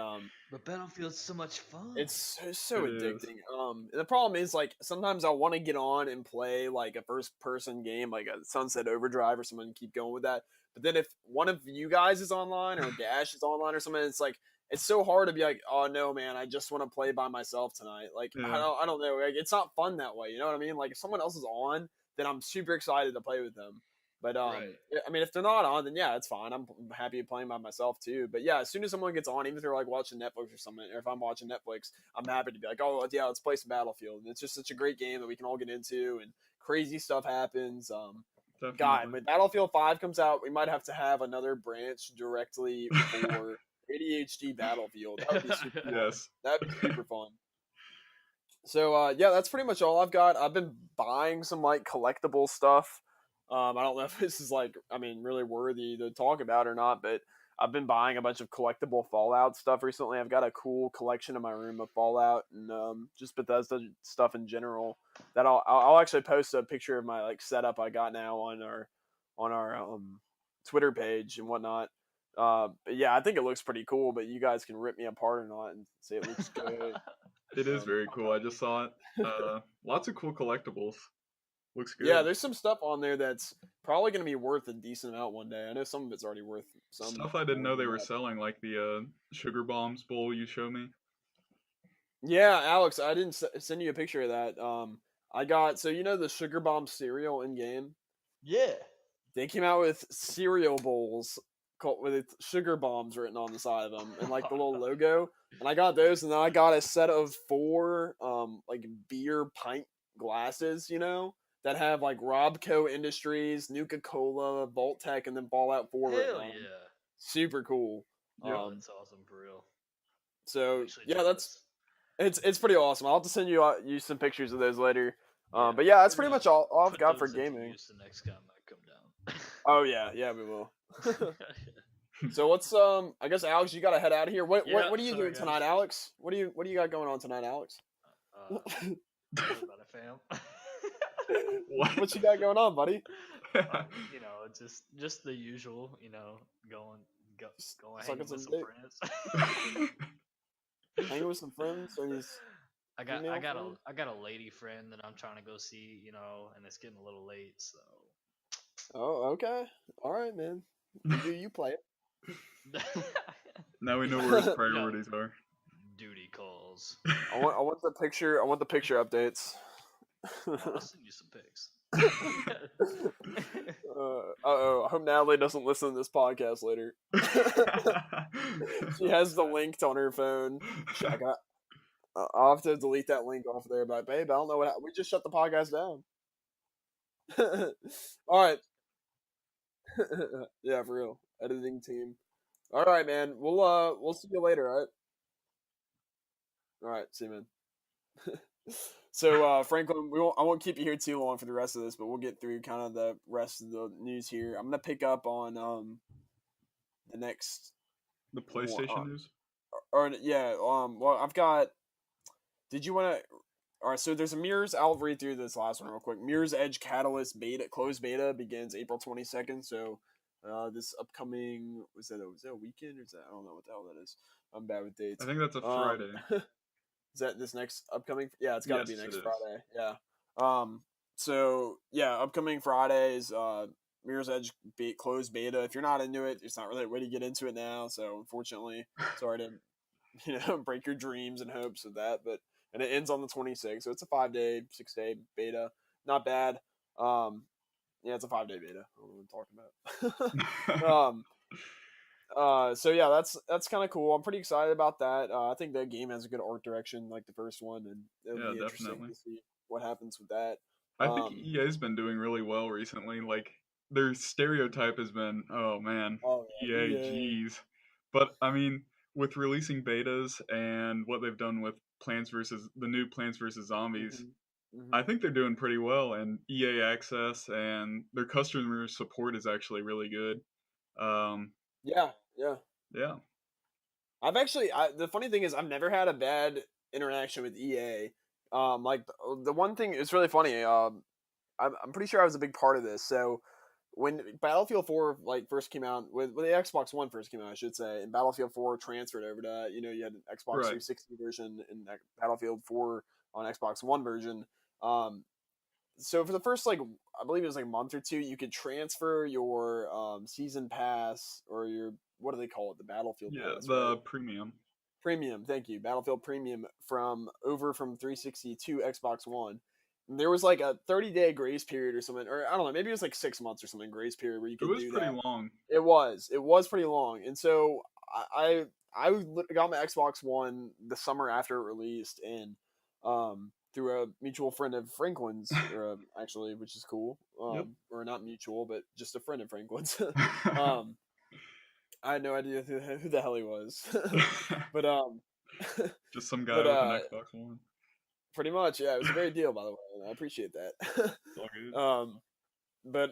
But Battlefield's so much fun. it's so It is. addicting. And the problem is like sometimes I want to get on and play like a first person game, like a Sunset Overdrive or something, and keep going with that. But then if one of you guys is online or Dash is online or something, it's like it's so hard to be like, oh no, man, I just want to play by myself tonight. Like Yeah. I don't know, like it's not fun that way. You know what I mean? Like if someone else is on, then I'm super excited to play with them. But Right. I mean, if they're not on, then yeah, it's fine. I'm happy playing by myself too. But yeah, as soon as someone gets on, even if they're like watching Netflix or something, or if I'm watching Netflix, I'm happy to be like, oh yeah, let's play some Battlefield. And it's just such a great game that we can all get into, and crazy stuff happens. God, Definitely. when Battlefield 5 comes out, we might have to have another branch directly for ADHD Battlefield. That would be super fun. Yes. That'd be super fun. So yeah, that's pretty much all I've got. I've been buying some like collectible stuff. I don't know if this is like, I mean, really worthy to talk about or not, but I've been buying a bunch of collectible Fallout stuff recently. I've got a cool collection in my room of Fallout and just Bethesda stuff in general. That I'll actually post a picture of my like setup I got now on our Twitter page and whatnot. But yeah, I think it looks pretty cool. But you guys can rip me apart or not and say it looks good. It is Um, very cool. I just saw it. Lots of cool collectibles. Looks Yeah, good. there's some stuff on there that's probably going to be worth a decent amount one day. I know some of it's already worth some Stuff I didn't more know than they were that. selling, like the Sugar Bombs bowl you showed me. Yeah, Alex, I didn't send you a picture of that. I got so you know the Sugar Bomb cereal in game. Yeah. They came out with cereal bowls called with sugar bombs written on the side of them and like the little logo. And I got those, and then I got a set of 4 like beer pint glasses, you know, that have like Robco Industries, Nuka Cola, Vault-Tec, and then Fallout 4 written Hell on them. yeah. Super cool. Yeah. Oh, Um, that's awesome for real. I'm so actually yeah, that's jealous. it's pretty awesome. I'll have to send you some pictures of those later. Yeah. But yeah, that's We're pretty gonna much all I've put got for those into gaming. use the next time I come down. Oh yeah, we will. So what's I guess Alex, you gotta head out of here. Yeah, What are you sorry doing guys. tonight, Alex? What do you got going on tonight, Alex? What about a fam? What? What you got going on, buddy? You know, just the usual. You know, going Just going sucking hanging with some some dick, friends. hanging with some friends, or these I female friends. got a lady friend that I'm trying to go see. You know, and it's getting a little late, so. Oh, okay, all right, man. You do you play Now we know where his it? You know, priorities are. duty calls. I want the picture. I want the picture updates. I'll send you some pics. Oh, I hope Natalie doesn't listen to this podcast later. She has the link on her phone. I'll have to delete that link off there. But babe, I don't know we just shut the podcast down. All right. Yeah, for real. Editing team. All right, man. We'll see you later. All right. All right. See you, man. So Franklin, I won't keep you here too long for the rest of this, but we'll get through kind of the rest of the news here. I'm gonna pick up on the next The one, PlayStation news? or yeah. Well, I've got. Did you want to? All right, so there's a Mirror's. I'll read through this last one real quick. Mirror's Edge Catalyst beta closed beta begins April 22nd. So, this upcoming was that a weekend or is that I don't know what the hell that is. I'm bad with dates. I think that's a Friday. Is that this next upcoming? Yeah, it's got to Yes, be it next is. Friday. Yeah. So yeah, upcoming Friday is Mirror's Edge closed beta. If you're not into it, it's not really a way to get into it now. So unfortunately, sorry to break your dreams and hopes of that. But and it ends on the 26th, so it's a 5-day, 6-day beta. Not bad. Um, Yeah, it's a 5-day beta. I don't know what I'm talking about. So yeah, that's kind of cool. I'm pretty excited about that. I think the game has a good art direction, like the first one, and it'll Yeah, be interesting definitely. to see what happens with that. I think Um, EA's been doing really well recently. Like their stereotype has been, oh man, oh yeah, EA, EA. geez. But I mean, with releasing betas and what they've done with Plants versus the new Plants versus Zombies, Hmm. Hmm. I think they're doing pretty well. And EA Access and their customer support is actually really good. Um, Yeah, yeah. yeah, The funny thing is, I've never had a bad interaction with EA. Like the one thing, it's really funny. I'm pretty sure I was a big part of this. So when Battlefield 4 like first came out, when the Xbox One first came out, I should say, and Battlefield 4 transferred over to, you had an Xbox right. 360 version and Battlefield 4 on Xbox One version. Um, so for the first like I believe it was like a month or two, you could transfer your season pass or your what do they call it, the Battlefield Yeah, pass, right? the premium. Premium, thank you. Battlefield Premium from 360 to Xbox One. And there was like a 30-day grace period or something, or I don't know, maybe it was like 6 months or something grace period where you It could was do pretty that. long. It was pretty long, and so I got my Xbox One the summer after it released, and through a mutual friend of Franklin's, or actually, which is cool, Yep. or not mutual, but just a friend of Franklin's. um, I had no idea who the hell he was, but Just some guy but with an Xbox One. pretty much, yeah, it was a great deal, by the way, and I appreciate that. It's all good. But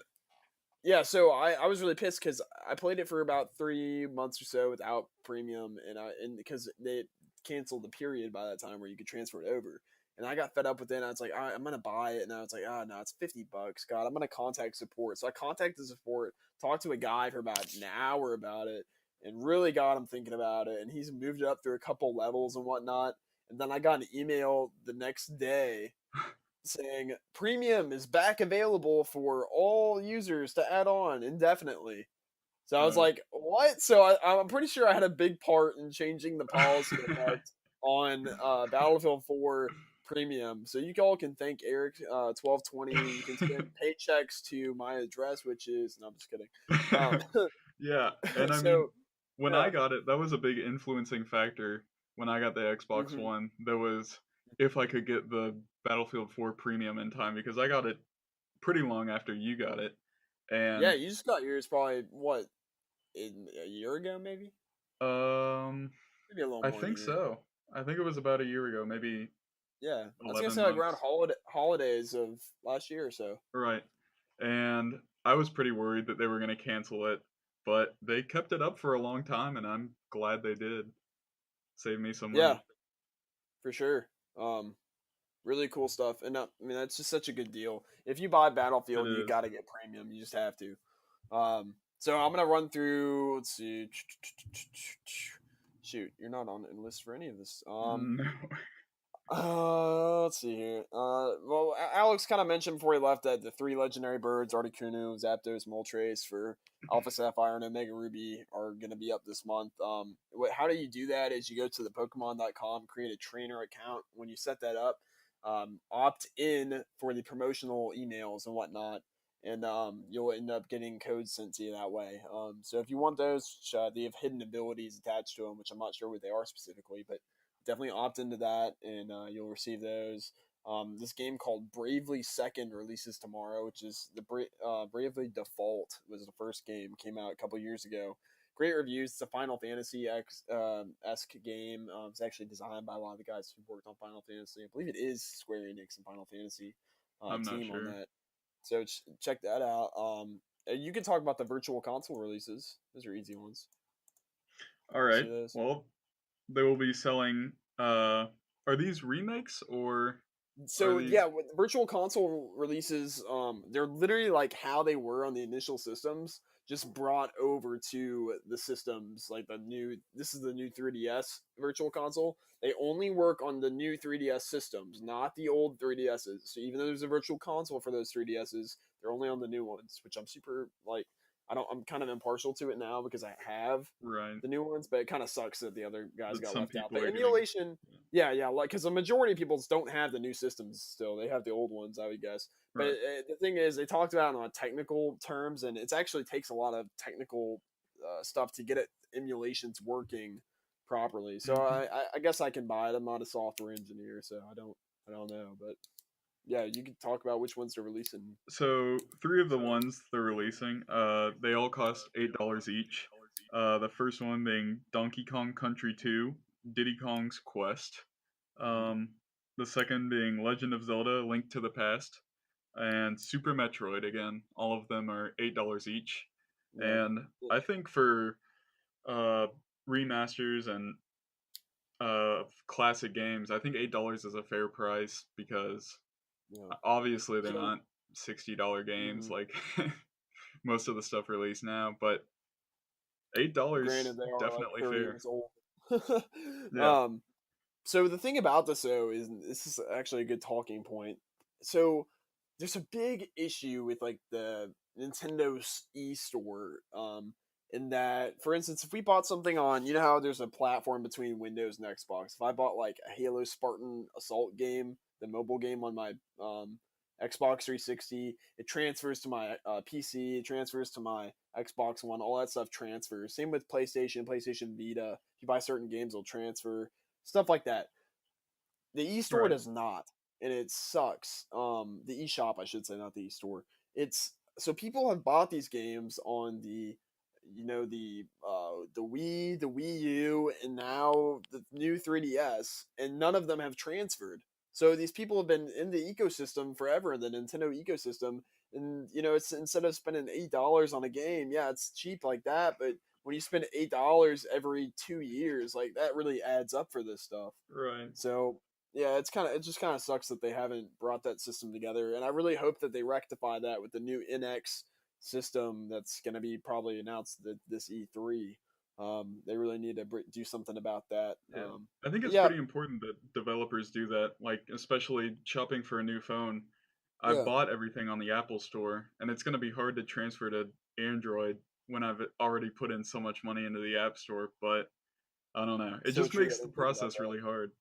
yeah, so I was really pissed because I played it for about 3 months or so without premium, and because they canceled the period by that time where you could transfer it over, and I got fed up with it. And I was like, all right, I'm gonna buy it, and I was like, oh no, it's $50. God, I'm gonna contact support. So I contacted support, talked to a guy for about an hour about it, and really got him thinking about it. And he's moved it up through a couple levels and whatnot. And then I got an email the next day saying premium is back available for all users to add on indefinitely. So I was Uh, like, what? So I'm pretty sure I had a big part in changing the policy effect on Battlefield 4 premium. So you all can thank Eric 1220. You can send paychecks to my address, which is no, I'm just kidding. Um, yeah, and I mean, so when yeah. I got it, that was a big influencing factor. When I got the Xbox Hmm. One, there was if I could get the Battlefield 4 Premium in time because I got it pretty long after you got it, Yeah, and you just got yours probably what, a year ago, um, maybe a little I more than a think year. so. I think it was about a year ago, maybe Yeah, I was gonna 11 say like around months. holidays of last year or so. Right. And I was pretty worried that they were going to cancel it, but they kept it up for a long time, and I'm glad they did. Save me some Yeah, money. for sure. Um, really cool stuff, and I mean that's just such a good deal. If you buy It Battlefield, you is. got to get premium. You just have to. So I'm gonna run through. Let's see. Shoot, you're not on the list for any of this. No. Let's see here. Well, Alex kind of mentioned before he left that the three legendary birds, Articuno, Zapdos, Moltres for Alpha Sapphire and Omega Ruby are going to be up this month. How do you do that? Is you go to the Pokemon.com, create a trainer account. When you set that up, opt in for the promotional emails and whatnot, and you'll end up getting codes sent to you that way. So if you want those, they have hidden abilities attached to them, which I'm not sure what they are specifically, but definitely opt into that, and you'll receive those. This game called Bravely Second releases tomorrow, which is Bravely Default was the first game, came out a couple years ago. Great reviews. It's a Final Fantasy esque game. It's actually designed by a lot of the guys who worked on Final Fantasy. I believe it is Square Enix and Final Fantasy I'm not team on sure. that. So check that out. You can talk about the virtual console releases. Those are easy ones. All You see right. those? Well, they will be selling. Are these remakes or are So these? yeah, with the virtual console releases, they're literally like how they were on the initial systems, just brought over to the systems. Like this is the new 3DS virtual console. They only work on the new 3DS systems, not the old 3DSs. So even though there's a virtual console for those 3DSs, they're only on the new ones, which I'm super like. I'm kind of impartial to it now because I have Right. the new ones, but it kind of sucks that the other guys That got some left out. people But are getting. emulation, yeah, like because the majority of people don't have the new systems still; they have the old ones, I would guess. But Right. the thing is, they talked about it on technical terms, and it actually takes a lot of technical stuff to get it emulations working properly. So Hmm. I guess I can buy it. I'm not a software engineer, so I don't know. But yeah, you can talk about which ones they're releasing. So 3 of the ones they're releasing, they all cost $8 each. The first one being Donkey Kong Country 2, Diddy Kong's Quest. Mhm. Um, the second being Legend of Zelda: Link to the Past, and Super Metroid. Again, all of them are $8 each. Yeah, And I think for uh, remasters and classic games, I think $8 is a fair price because yeah. obviously they're So, not $60 games mhm. like most of the stuff released now, but $8 Granted, they are like definitely 30 fair. years old. Yeah, um, so the thing about this though is this is actually a good talking point. So there's a big issue with like the Nintendo's e-store. In that, for instance, if we bought something on, you know how there's a platform between Windows and Xbox. If I bought like a Halo Spartan Assault game, the mobile game on my Xbox 360, it transfers to my PC, it transfers to my Xbox One, all that stuff transfers. Same with PlayStation, PlayStation Vita. If you buy certain games, it'll transfer stuff like that. The e-store right, does not, and it sucks. The e-shop, I should say, not the e-store. It's so people have bought these games on the Wii, the Wii U, and now the new 3DS, and none of them have transferred. So these people have been in the ecosystem forever, the Nintendo ecosystem, and it's instead of spending $8 on a game, yeah, it's cheap like that, but when you spend $8 every 2 years, like that really adds up for this stuff. right. So yeah, it just kind of sucks that they haven't brought that system together, and I really hope that they rectify that with the new NX system that's going to be probably announced this E3. They really need to do something about that. Yeah. I think But it's yeah, pretty important that developers do that, like especially shopping for a new phone. I yeah, bought everything on the Apple Store, and it's going to be hard to transfer to Android when I've already put in so much money into the App Store, but I don't know. It so just true. I makes the didn't think about process that. really hard.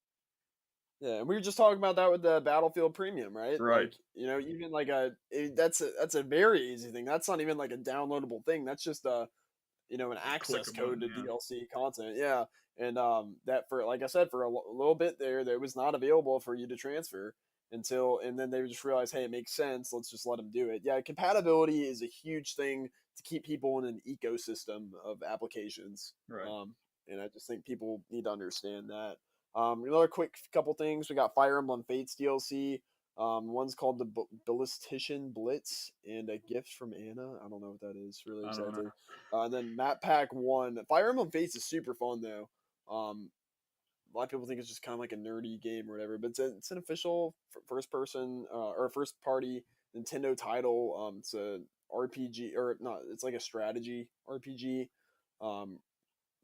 Yeah, and we were just talking about that with the Battlefield Premium, right? Right. Like, even like that's a very easy thing. That's not even like a downloadable thing. That's just an Click access a code button, to yeah. DLC content. Yeah, and that for like I said for a little bit there, that was not available for you to transfer and then they just realized, hey, it makes sense. Let's just let them do it. Yeah, compatibility is a huge thing to keep people in an ecosystem of applications. Right. Um, and I just think people need to understand that. Another quick couple things. We got Fire Emblem Fates DLC. One's called the Ballistician Blitz and a gift from Anna. I don't know what that is really I don't know. exactly. And then Map Pack 1. Fire Emblem Fates is super fun though. A lot of people think it's just kind of like a nerdy game or whatever, but it's an official first person or first party Nintendo title. It's a RPG or not? It's like a strategy RPG, um,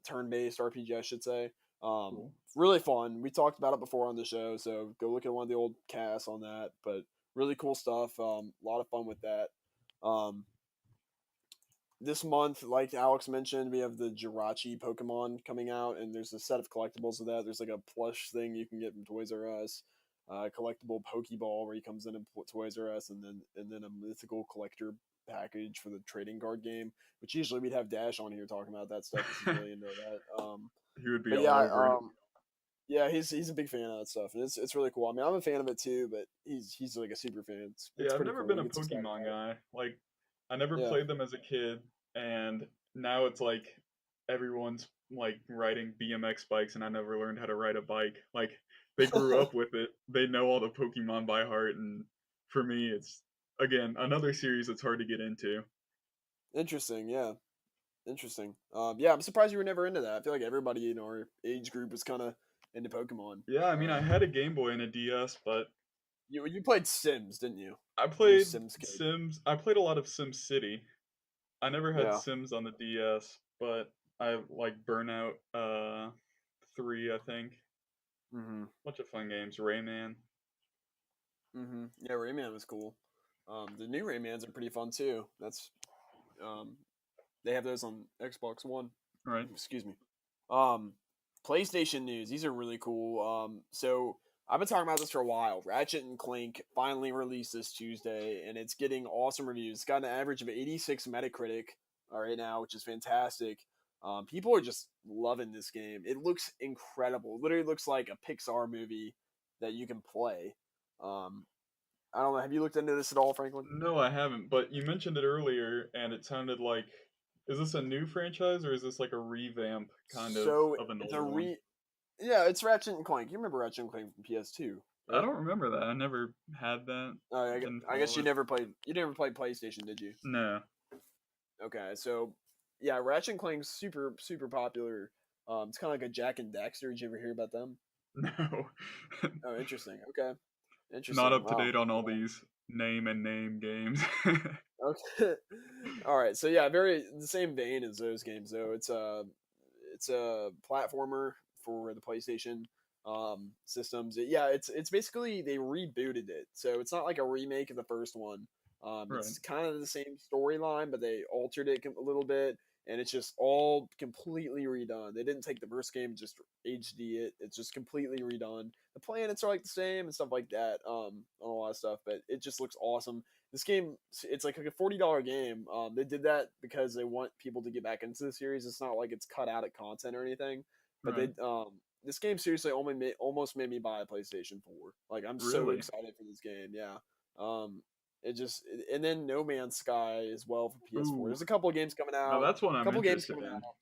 turn based RPG, I should say. Cool. Really fun. We talked about it before on the show, so go look at one of the old casts on that. But really cool stuff. A lot of fun with that. Um, this month, like Alex mentioned, we have the Jirachi Pokemon coming out, and there's a set of collectibles of that. There's like a plush thing you can get from Toys R Us, collectible Pokeball where he comes in Toys R Us, and then a mythical collector package for the trading card game, which usually we'd have Dash on here talking about that stuff because he's really into that. He would be But all yeah, over it. yeah, he's a big fan of that stuff, and it's really cool. I mean, I'm a fan of it too, but he's like a super fan. It's Yeah, I've pretty never cool. been He a gets excited Pokemon about it. guy. Like, I never Yeah. played them as a kid, and now it's like everyone's like riding BMX bikes, and I never learned how to ride a bike. Like, they grew up with it. They know all the Pokemon by heart, and for me, it's again another series that's hard to get into. Interesting. Yeah. Interesting. Yeah, I'm surprised you were never into that. I feel like everybody in our age group was kind of into Pokemon. Yeah, I mean, I had a Game Boy and a DS, but You played Sims, didn't you? I You're a played Sims kid. Sims. I played a lot of Sim City. I never had Yeah. Sims on the DS, but I like Burnout 3, I think. Mhm. Bunch of fun games. Rayman. Mhm. Yeah, Rayman was cool. The new Raymans are pretty fun too. That's um They have those on Xbox One. Right. Excuse me. Um, PlayStation news. These are really cool. So I've been talking about this for a while. Ratchet and Clank finally released this Tuesday, and it's getting awesome reviews. It's got an average of 86 Metacritic right now, which is fantastic. People are just loving this game. It looks incredible. It literally looks like a Pixar movie that you can play. Um, I don't know. Have you looked into this at all, Franklin? No, I haven't, but you mentioned it earlier, and it sounded like, is this a new franchise or is this like a revamp kind So of an it's a older one? yeah, it's Ratchet and Clank. You remember Ratchet and Clank from PS2, I right? don't remember that. I never had that. Didn't I guess follow you it. never played. You never played PlayStation, did you? No. Okay, so yeah, Ratchet and Clank's super popular. It's kind of like a Jack and Daxter. Did you ever hear about them? No. Oh, interesting. Okay, Not interesting. up to Wow. date on all these name games. Okay. All right. So yeah, very the same vein as those games though. It's a platformer for the PlayStation systems. Yeah, it's basically they rebooted it. So it's not like a remake of the first one. Right. It's kind of the same storyline, but they altered it a little bit, and it's just all completely redone. They didn't take the first game, just HD it. It's just completely redone. The planets are like the same and stuff like that. On a lot of stuff, but it just looks awesome. This game, it's like a $40 game. They did that because they want people to get back into the series. It's not like it's cut out of content or anything, but Right. this game seriously almost made me buy a PlayStation 4. Like I'm so Really? excited for this game. Yeah. It just and then No Man's Sky as well for PS4. Ooh. There's a couple of games coming Now out. that's one A I'm couple games interested coming in. out.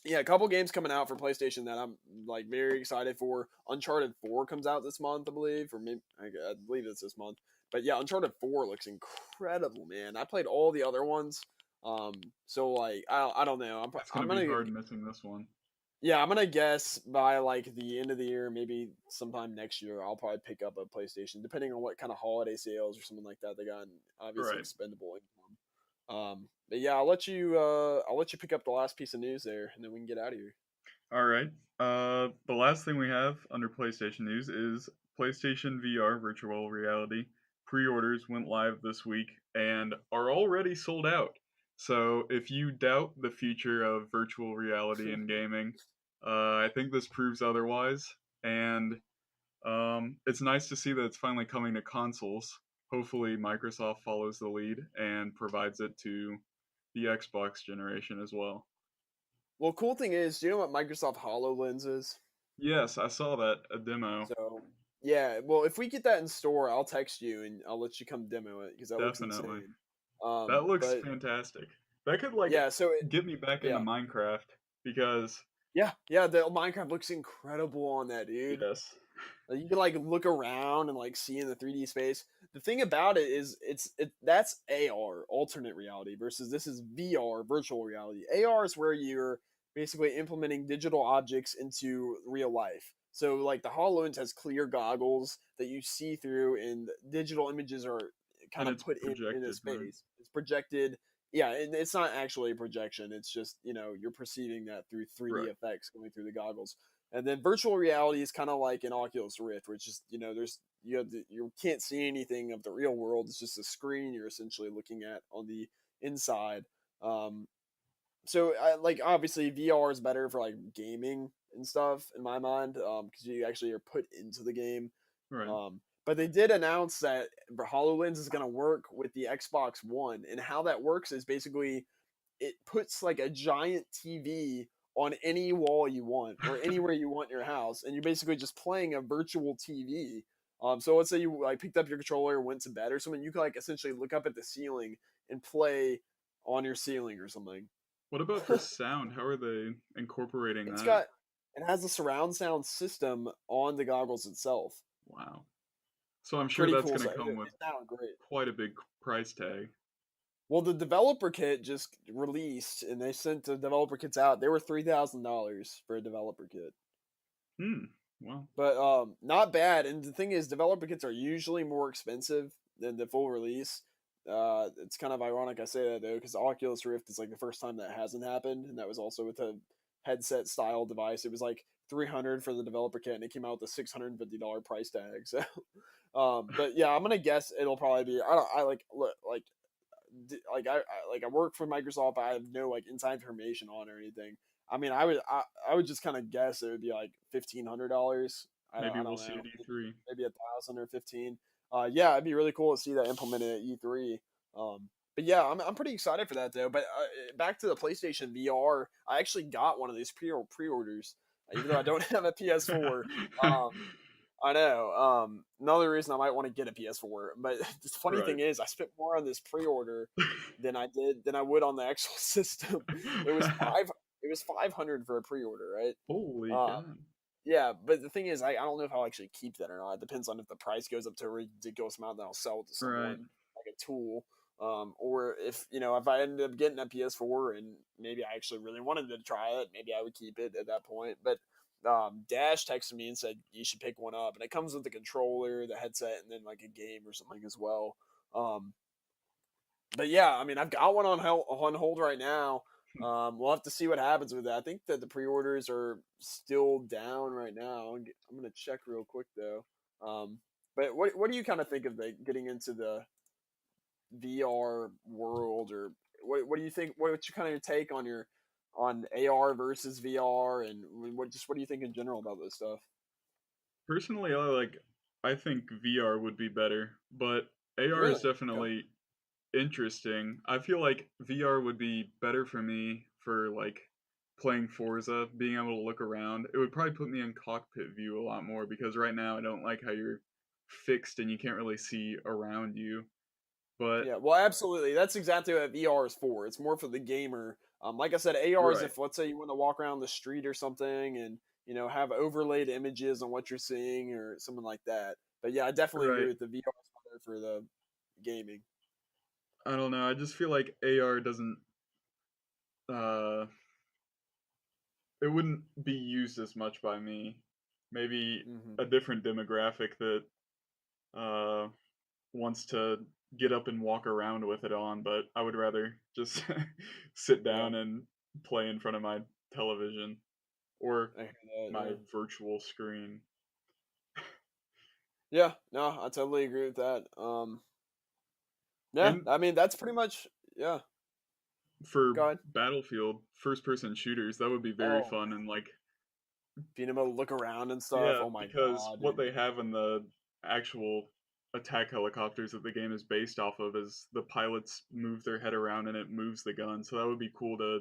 Yeah, a couple games coming out for PlayStation that I'm like very excited for. Uncharted 4 comes out this month, I believe, or maybe I believe it's this month. But yeah, Uncharted 4 looks incredible, man. I played all the other ones. So like I don't know. It's I'm gonna be gonna hard missing this one. yeah, I'm gonna guess by like the end of the year, maybe sometime next year, I'll probably pick up a PlayStation, depending on what kind of holiday sales or something like that they got. And obviously, Right. expendable income. But yeah, I'll let you pick up the last piece of news there, and then we can get out of here. All right. The last thing we have under PlayStation news is PlayStation VR virtual reality. Pre-orders went live this week and are already sold out. So if you doubt the future of virtual reality in gaming, I think this proves otherwise. And it's nice to see that it's finally coming to consoles. Hopefully, Microsoft follows the lead and provides it to the Xbox generation as well. Well, cool thing is, do you know what Microsoft HoloLens is? Yes, I saw that a demo. So yeah, well, if we get that in store, I'll text you and I'll let you come demo it because that looks Definitely. insane. That looks But fantastic. That could like yeah, so get me back into yeah, Minecraft because yeah, the Minecraft looks incredible on that, dude. yes. Like, you can like look around and like see in the 3D space. The thing about it is that's AR, alternate reality, versus this is VR, virtual reality. AR is where you're basically implementing digital objects into real life. So like the HoloLens has clear goggles that you see through, and digital images are And kind of it's put into projected, right? space. It's projected. Yeah, and it's not actually a projection. It's just you're perceiving that through 3D Right. effects going through the goggles. And then virtual reality is kind of like an Oculus Rift, which is there's you can't see anything of the real world. It's just a screen you're essentially looking at on the inside. Um, so I like obviously VR is better for like gaming and stuff in my mind because you actually are put into the game. Right. But they did announce that HoloLens is going to work with the Xbox One, and how that works is basically it puts like a giant TV on any wall you want or anywhere you want in your house, and you're basically just playing a virtual TV. So let's say you like picked up your controller, went to bed or something, you could like essentially look up at the ceiling and play on your ceiling or something. What about for sound? How are they incorporating It's that? got it has a surround sound system on the goggles itself. Wow. So I'm sure Pretty that's cool going stuff. to come with It sounds great. quite a big price tag. Well, the developer kit just released, and they sent the developer kits out. They were $3,000 for a developer kit. Hmm. Well, But not bad. And the thing is, developer kits are usually more expensive than the full release. It's kind of ironic I say that though, because Oculus Rift is like the first time that hasn't happened, and that was also with a headset style device. It was like 300 for the developer kit, and it came out with a $650 price tag. So, but yeah, I'm gonna guess it'll probably be. I don't. I like look like I work for Microsoft. I have no like inside information on or anything. I mean, I would just kind of guess it would be like $1,500. Maybe I we'll don't see know, at E3. maybe 1,000 or 15. Yeah, it'd be really cool to see that implemented at E3. But yeah, I'm pretty excited for that though. But back to the PlayStation VR, I actually got one of these pre-orders, even though I don't have a PS4. Um, I know. Another reason I might want to get a PS4. But the funny Right. thing is, I spent more on this pre-order than I would on the actual system. It was five. It was 500 for a pre-order, right? Holy Uh, God. yeah, but the thing is, I don't know if I'll actually keep that or not. It depends on if the price goes up to a ridiculous amount, then I'll sell it to Right. someone like a tool. Or if if I ended up getting a PS4 and maybe I actually really wanted to try it, maybe I would keep it at that point. But Dash texted me and said you should pick one up, and it comes with the controller, the headset, and then like a game or something as well. Um, but yeah, I mean, I've got one on hold right now. We'll have to see what happens with that. I think that the pre-orders are still down right now. I'm gonna check real quick though. But what do you kind of think of getting into the VR world, or what do you think? What's your kind of your take on on AR versus VR, and what do you think in general about this stuff? Personally, I think VR would be better, but AR is Really? Okay. definitely interesting. I feel like VR would be better for me for like playing Forza, being able to look around. It would probably put me in cockpit view a lot more because right now I don't like how you're fixed and you can't really see around you. But Yeah, well, absolutely. That's exactly what VR is for. It's more for the gamer. Like I said, AR is right, if let's say you want to walk around the street or something, and have overlaid images on what you're seeing or something like that. But yeah, I definitely agree right. with the VR is better for the gaming. I don't know. I just feel like AR doesn't uh it wouldn't be used as much by me. Maybe Hmm. a different demographic that uh wants to get up and walk around with it on, but I would rather just sit Yeah, down and play in front of my television or I hear that. my Yeah, virtual screen. yeah. No, I totally agree with that. Yeah, And I mean that's pretty much yeah. for Go ahead. Battlefield first person shooters, that would be very Oh fun man, and like being able to look around and stuff. yeah, Oh my because god, what dude. they have in the actual attack helicopters that the game is based off of is the pilots move their head around and it moves the gun. So that would be cool to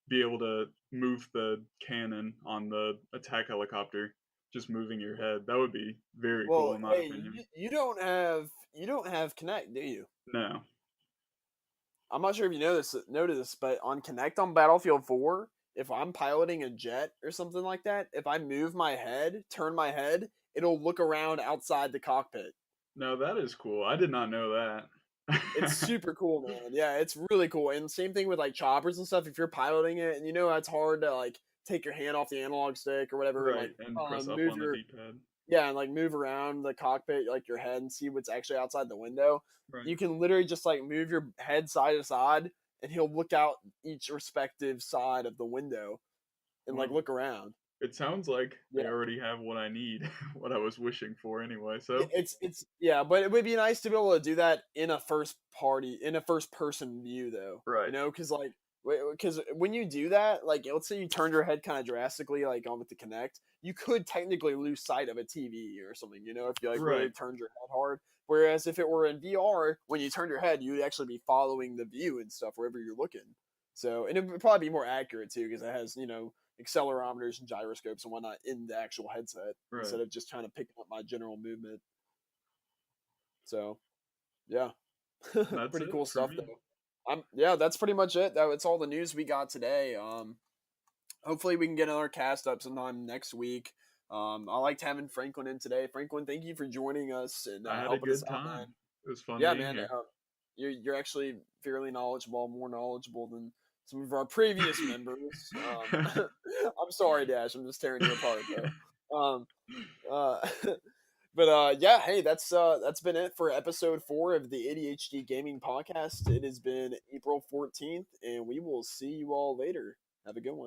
be able to move the cannon on the attack helicopter, just moving your head. That would be very cool Well, in my hey, opinion. you don't have Connect, do you? No. I'm not sure if you noticed this, but on Connect on Battlefield 4, if I'm piloting a jet or something like that, if I move my head, turn my head, it'll look around outside the cockpit. No, that is cool. I did not know It's that. super cool, man. Yeah, it's really cool. And same thing with like choppers and stuff. If you're piloting it, and it's hard to like take your hand off the analog stick or whatever, and right, like and press up move on the your D-pad. yeah, and like move around the cockpit like your head and see what's actually outside the window. Right. You can literally just like move your head side to side, and he'll look out each respective side of the window and like Well, look around. it sounds like Yeah, they already have what I need, what I was wishing for anyway. So, it's yeah, but it would be nice to be able to do that in a first person view though. right, Because when you do that, like let's say you turned your head kind of drastically, like on with the Connect, you could technically lose sight of a TV or something. If you like really right, turned your head hard. Whereas if it were in VR, when you turn your head, you'd actually be following the view and stuff wherever you're looking. So, and it would probably be more accurate too because it has accelerometers and gyroscopes and whatnot in the actual headset right. instead of just kind of picking up my general movement. So, yeah, That's pretty it cool for stuff me. though. Yeah, that's pretty much it. It's all the news we got today. Hopefully we can get another cast up sometime next week. I liked having Franklin in today. Franklin, thank you for joining us and I had a helping us good out, man. time. It was fun Yeah, being man. here. You're actually fairly knowledgeable, more knowledgeable than some of our previous members. I'm sorry, Dash. I'm just tearing you apart though. Uh, but yeah, hey, that's been it for episode 4 of the ADHD Gaming Podcast. It has been April 14th, and we will see you all later. Have a good one.